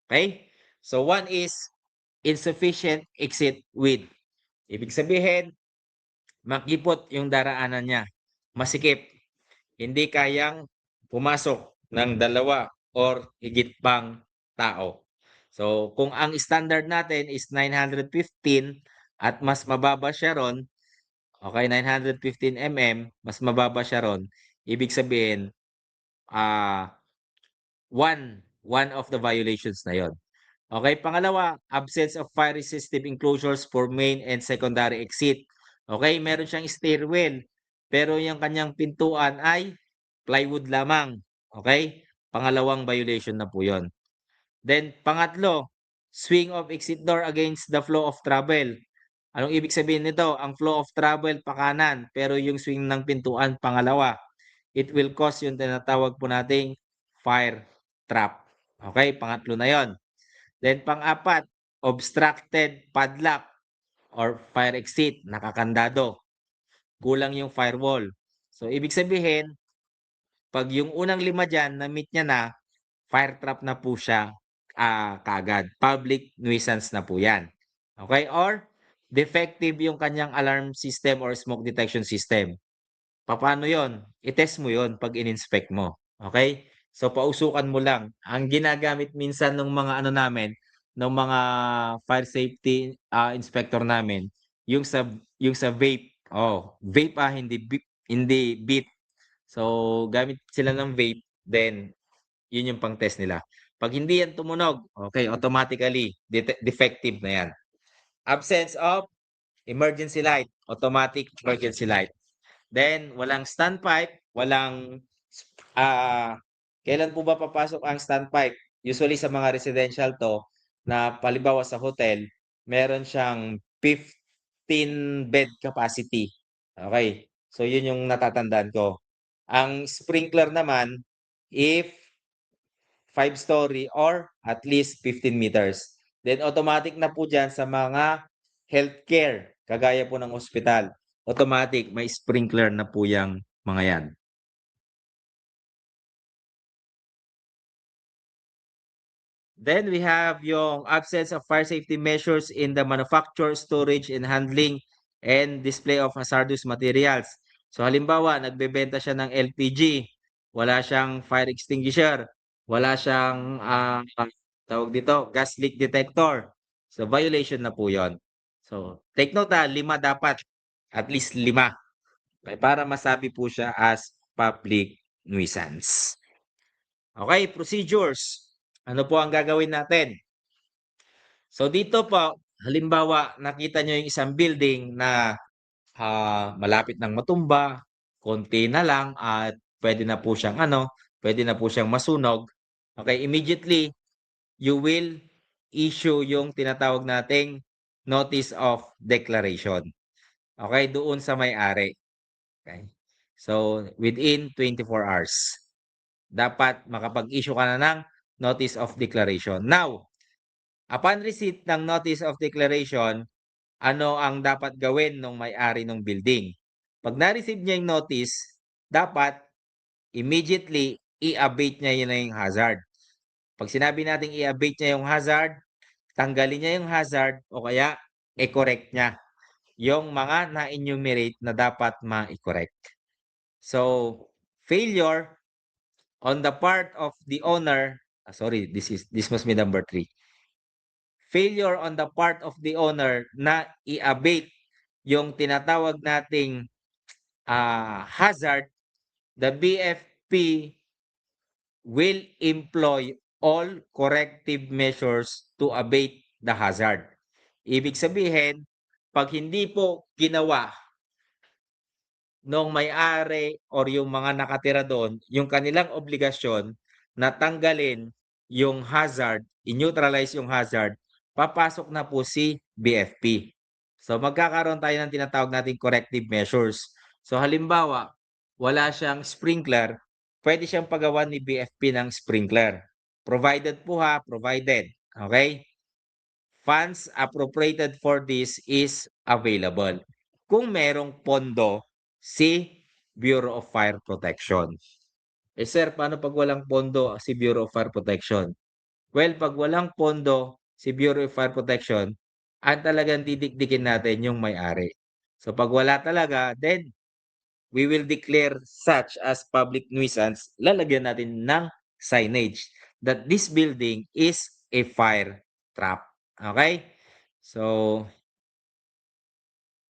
Okay? So one is insufficient exit width. Ibig sabihin, makipot yung daraanan niya, masikip, hindi kayang pumasok ng 2 or higit pang tao. So, kung ang standard natin is 915 at mas mababa siya ron, okay, 915 mas mababa siya ron, ibig sabihin, one of the violations na yon. Okay, pangalawa, absence of fire resistive enclosures for main and secondary exit. Okay, meron siyang stairwell, pero yung kanyang pintuan ay plywood lamang. Okay? Pangalawang violation na po 'yon. Then pangatlo, swing of exit door against the flow of travel. Anong ibig sabihin nito? Ang flow of travel pakanan, pero yung swing ng pintuan pangalawa. It will cause yung tinatawag po nating fire trap. Okay, pangatlo na 'yon. Then pang-apat, obstructed padlock or fire exit, nakakandado. Kulang yung firewall. So ibig sabihin, pag yung unang 5 diyan na-meet niya na, fire trap na po siya kaagad. Public nuisance na po 'yan. Okay? Or defective yung kanyang alarm system or smoke detection system. Papaano 'yon? I-test mo 'yon 'pag in-inspect mo. Okay? So pausukan mo lang. Ang ginagamit minsan ng mga ano namin, ng mga fire safety inspector namin, yung sa vape. Oh, vape hindi beep. So gamit sila ng vape, then yun yung pang-test nila. Pag hindi yan tumunog, okay, automatically defective na yan. Absence of emergency light, automatic emergency light. Then walang standpipe, walang kailan po ba papasok ang standpipe? Usually sa mga residential to na halimbawa sa hotel, meron siyang 15 bed capacity. Okay. So yun yung natatandaan ko. Ang sprinkler naman, if 5-story or at least 15 meters. Then automatic na po dyan sa mga healthcare, kagaya po ng ospital. Automatic, may sprinkler na po yung mga yan. Then we have yung absence of fire safety measures in the manufacture, storage, and handling and display of hazardous materials. So halimbawa, nagbebenta siya ng LPG, wala siyang fire extinguisher, wala siyang tawag dito, gas leak detector. So violation na po 'yon. So take note 5 dapat, at least 5. Para masabi po siya as public nuisance. Okay, procedures. Ano po ang gagawin natin? So dito po, halimbawa nakita nyo yung isang building na malapit ng matumba, konti na lang at pwede na po siyang pwede na po siyang masunog. Okay, immediately you will issue yung tinatawag nating notice of declaration. Okay, doon sa may-ari. Okay. So within 24 hours, dapat makapag-issue ka na ng notice of declaration. Now, upon receipt ng notice of declaration, ano ang dapat gawin ng may-ari ng building? Pag na-receive niya yung notice, dapat immediately i-abate niya yun na yung hazard. Pag sinabi natin i-abate niya yung hazard, tanggalin niya yung hazard o kaya i-correct niya yung mga na-enumerate na dapat ma-correct. So, failure on the part of the owner, sorry, this must be number 3. Failure on the part of the owner na i-abate yung tinatawag nating hazard, the BFP will employ all corrective measures to abate the hazard. Ibig sabihin, pag hindi po ginawa nung may-ari or yung mga nakatira doon, yung kanilang obligasyon na tanggalin yung hazard, i-neutralize yung hazard, papasok na po si BFP. So magkakaroon tayo ng tinatawag nating corrective measures. So halimbawa, wala siyang sprinkler, pwede siyang pagawan ni BFP ng sprinkler. Provided po ha, provided. Okay? Funds appropriated for this is available. Kung merong pondo si Bureau of Fire Protection. Eh sir, paano pag walang pondo si Bureau of Fire Protection? Well, pag walang pondo si Bureau of Fire Protection, ang talagang didikdikin natin yung may-ari. So pag wala talaga, then we will declare such as public nuisance, lalagyan natin ng signage that this building is a fire trap. Okay? So,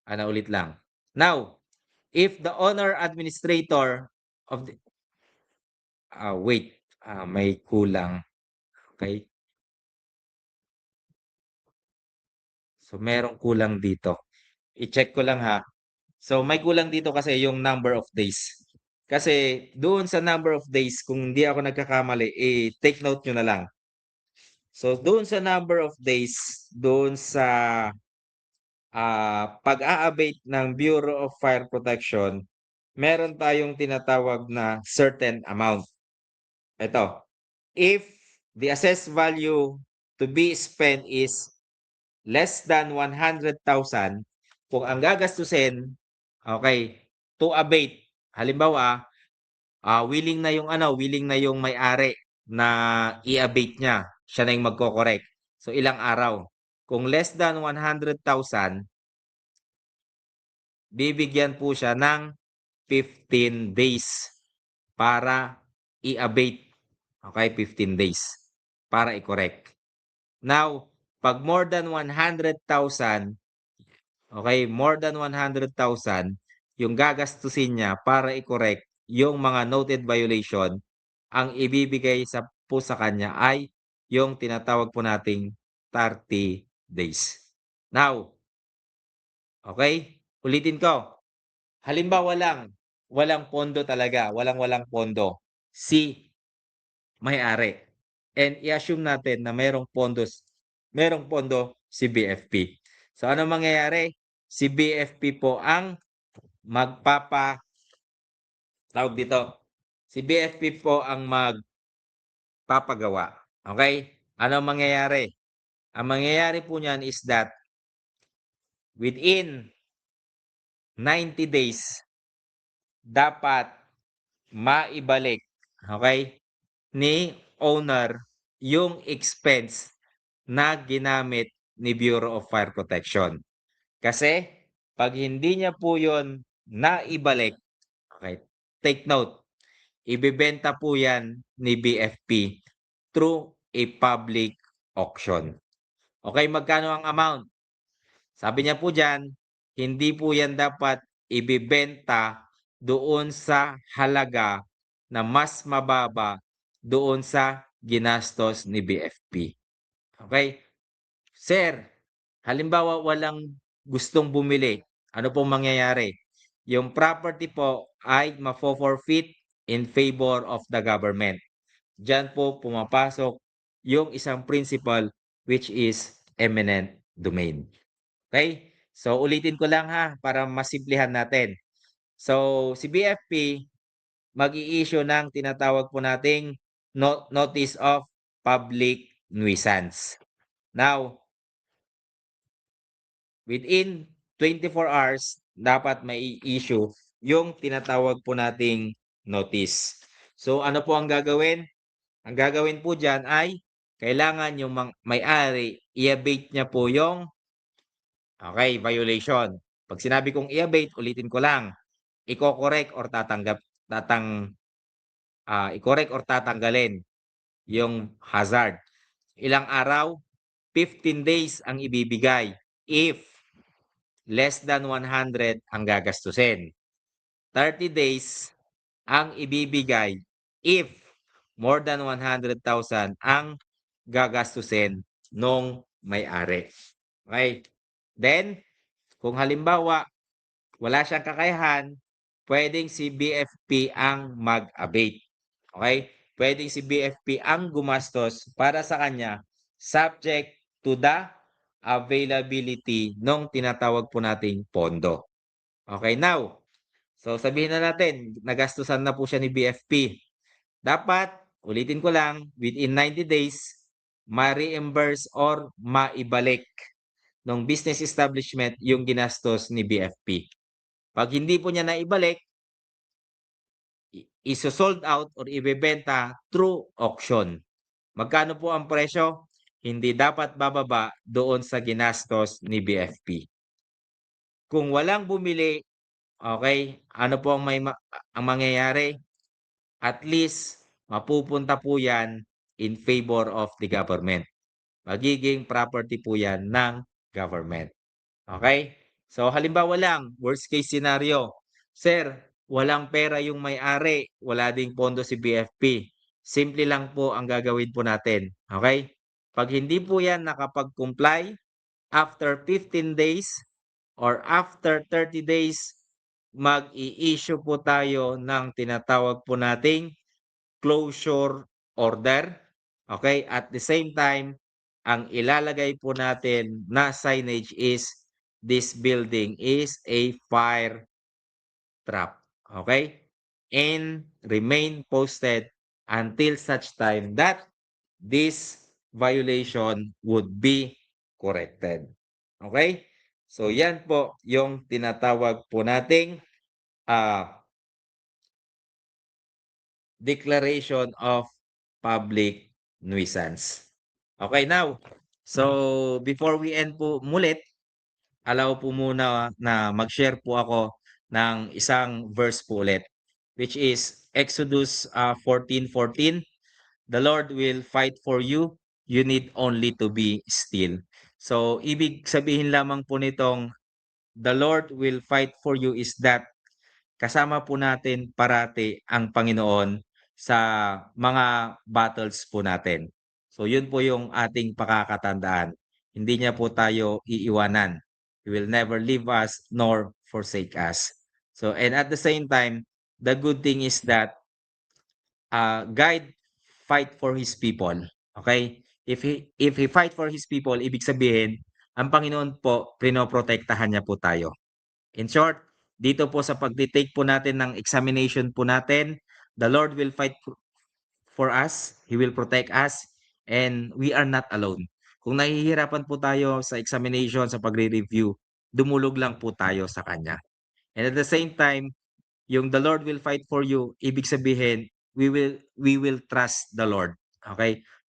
ano ulit lang. Now, if the owner administrator of the wait, may kulang. Okay? So, merong kulang dito. I-check ko lang ha. So, may kulang dito kasi yung number of days. Kasi doon sa number of days, kung hindi ako nagkakamali, take note nyo na lang. So, doon sa number of days, doon sa pag-a-abate ng Bureau of Fire Protection, meron tayong tinatawag na certain amount. Ito, if the assessed value to be spent is less than 100,000, kung ang gagastusin, okay, to abate, halimbawa, willing na yung may-ari na i-abate niya, siya na yung magko-correct. So ilang araw? Kung less than 100,000, bibigyan po siya ng 15 days para i-abate. Okay, 15 days para i-correct. Now, pag more than 100,000, okay, more than 100,000, yung gagastusin niya para i-correct yung mga noted violation, ang ibibigay po sa kanya ay yung tinatawag po nating 30 days. Now, okay, ulitin ko. Halimbawa lang, walang pondo talaga, walang pondo si may-ari. And i-assume natin na merong pondo si BFP. So ano mangyayari? Si BFP po ang tawag dito. Si BFP po ang magpapagawa. Okay? Ano mangyayari? Ang mangyayari po niyan is that within 90 days dapat maibalik, okay, ni owner yung expense na ginamit ni Bureau of Fire Protection. Kasi pag hindi niya po yun naibalik, okay, take note, ibebenta po yan ni BFP through a public auction. Okay, magkano ang amount? Sabi niya po dyan, hindi po yan dapat ibebenta doon sa halaga na mas mababa doon sa ginastos ni BFP. Okay? Sir, halimbawa walang gustong bumili, ano pong mangyayari? Yung property po ay mafo-forfeit in favor of the government. Diyan po pumapasok yung isang principle which is eminent domain. Okay? So ulitin ko lang ha para masimplihan natin. So si BFP mag-i-issue ng tinatawag po nating notice of public nuisance. Now, within 24 hours dapat may issue yung tinatawag po nating notice. So ano po ang gagawin? Ang gagawin po diyan ay kailangan yung may-ari i-abate niya po yung violation. Pag sinabi kong i-abate, ulitin ko lang, i-correct or i-correct or tatanggalin yung hazard. Ilang araw? 15 days ang ibibigay if less than 100 ang gagastusin. 30 days ang ibibigay if more than 100,000 ang gagastusin nung may-ari. Okay? Then, kung halimbawa, wala siyang kakayahan, pwedeng si BFP ang mag-abate. Okay? Pwedeng si BFP ang gumastos para sa kanya subject to the availability nung tinatawag po nating pondo. Okay, now, so sabihin na natin, nagastusan na po siya ni BFP. Dapat, ulitin ko lang, within 90 days, ma-reimburse or maibalik ng business establishment yung ginastos ni BFP. Pag hindi po niya naibalik, iso-sold out or ibebenta through auction. Magkano po ang presyo? Hindi dapat bababa doon sa ginastos ni BFP. Kung walang bumili, okay, ano po ang ang mangyayari? At least mapupunta po yan in favor of the government. Magiging property po yan ng government. Okay? So halimbawa lang, worst case scenario, sir, walang pera yung may-ari, wala ding pondo si BFP. Simple lang po ang gagawin po natin. Okay? Pag hindi po yan nakapag-comply, after 15 days or after 30 days, mag-i-issue po tayo ng tinatawag po nating closure order. Okay? At the same time, ang ilalagay po natin na signage is this building is a fire trap. Okay? And remain posted until such time that this violation would be corrected. Okay? So yan po yung tinatawag po nating declaration of public nuisance. Okay, now, so before we end po mulit, allow po muna na mag-share po ako ng isang verse po ulit, which is Exodus 14:14. The Lord will fight for you. You need only to be still. So, ibig sabihin lamang po nitong the Lord will fight for you is that kasama po natin parati ang Panginoon sa mga battles po natin. So yun po yung ating pakakatandaan. Hindi niya po tayo iiwanan. He will never leave us nor forsake us. So and at the same time, the good thing is that God fight for His people. Okay? If he fight for His people, ibig sabihin, ang Panginoon po, pinoprotektahan niya po tayo. In short, dito po sa pagti-take po natin ng examination po natin, the Lord will fight for us, He will protect us, and we are not alone. Kung nahihirapan po tayo sa examination, sa pagre-review, dumulog lang po tayo sa Kanya. And at the same time, yung the Lord will fight for you, ibig sabihin, we will trust the Lord. Okay?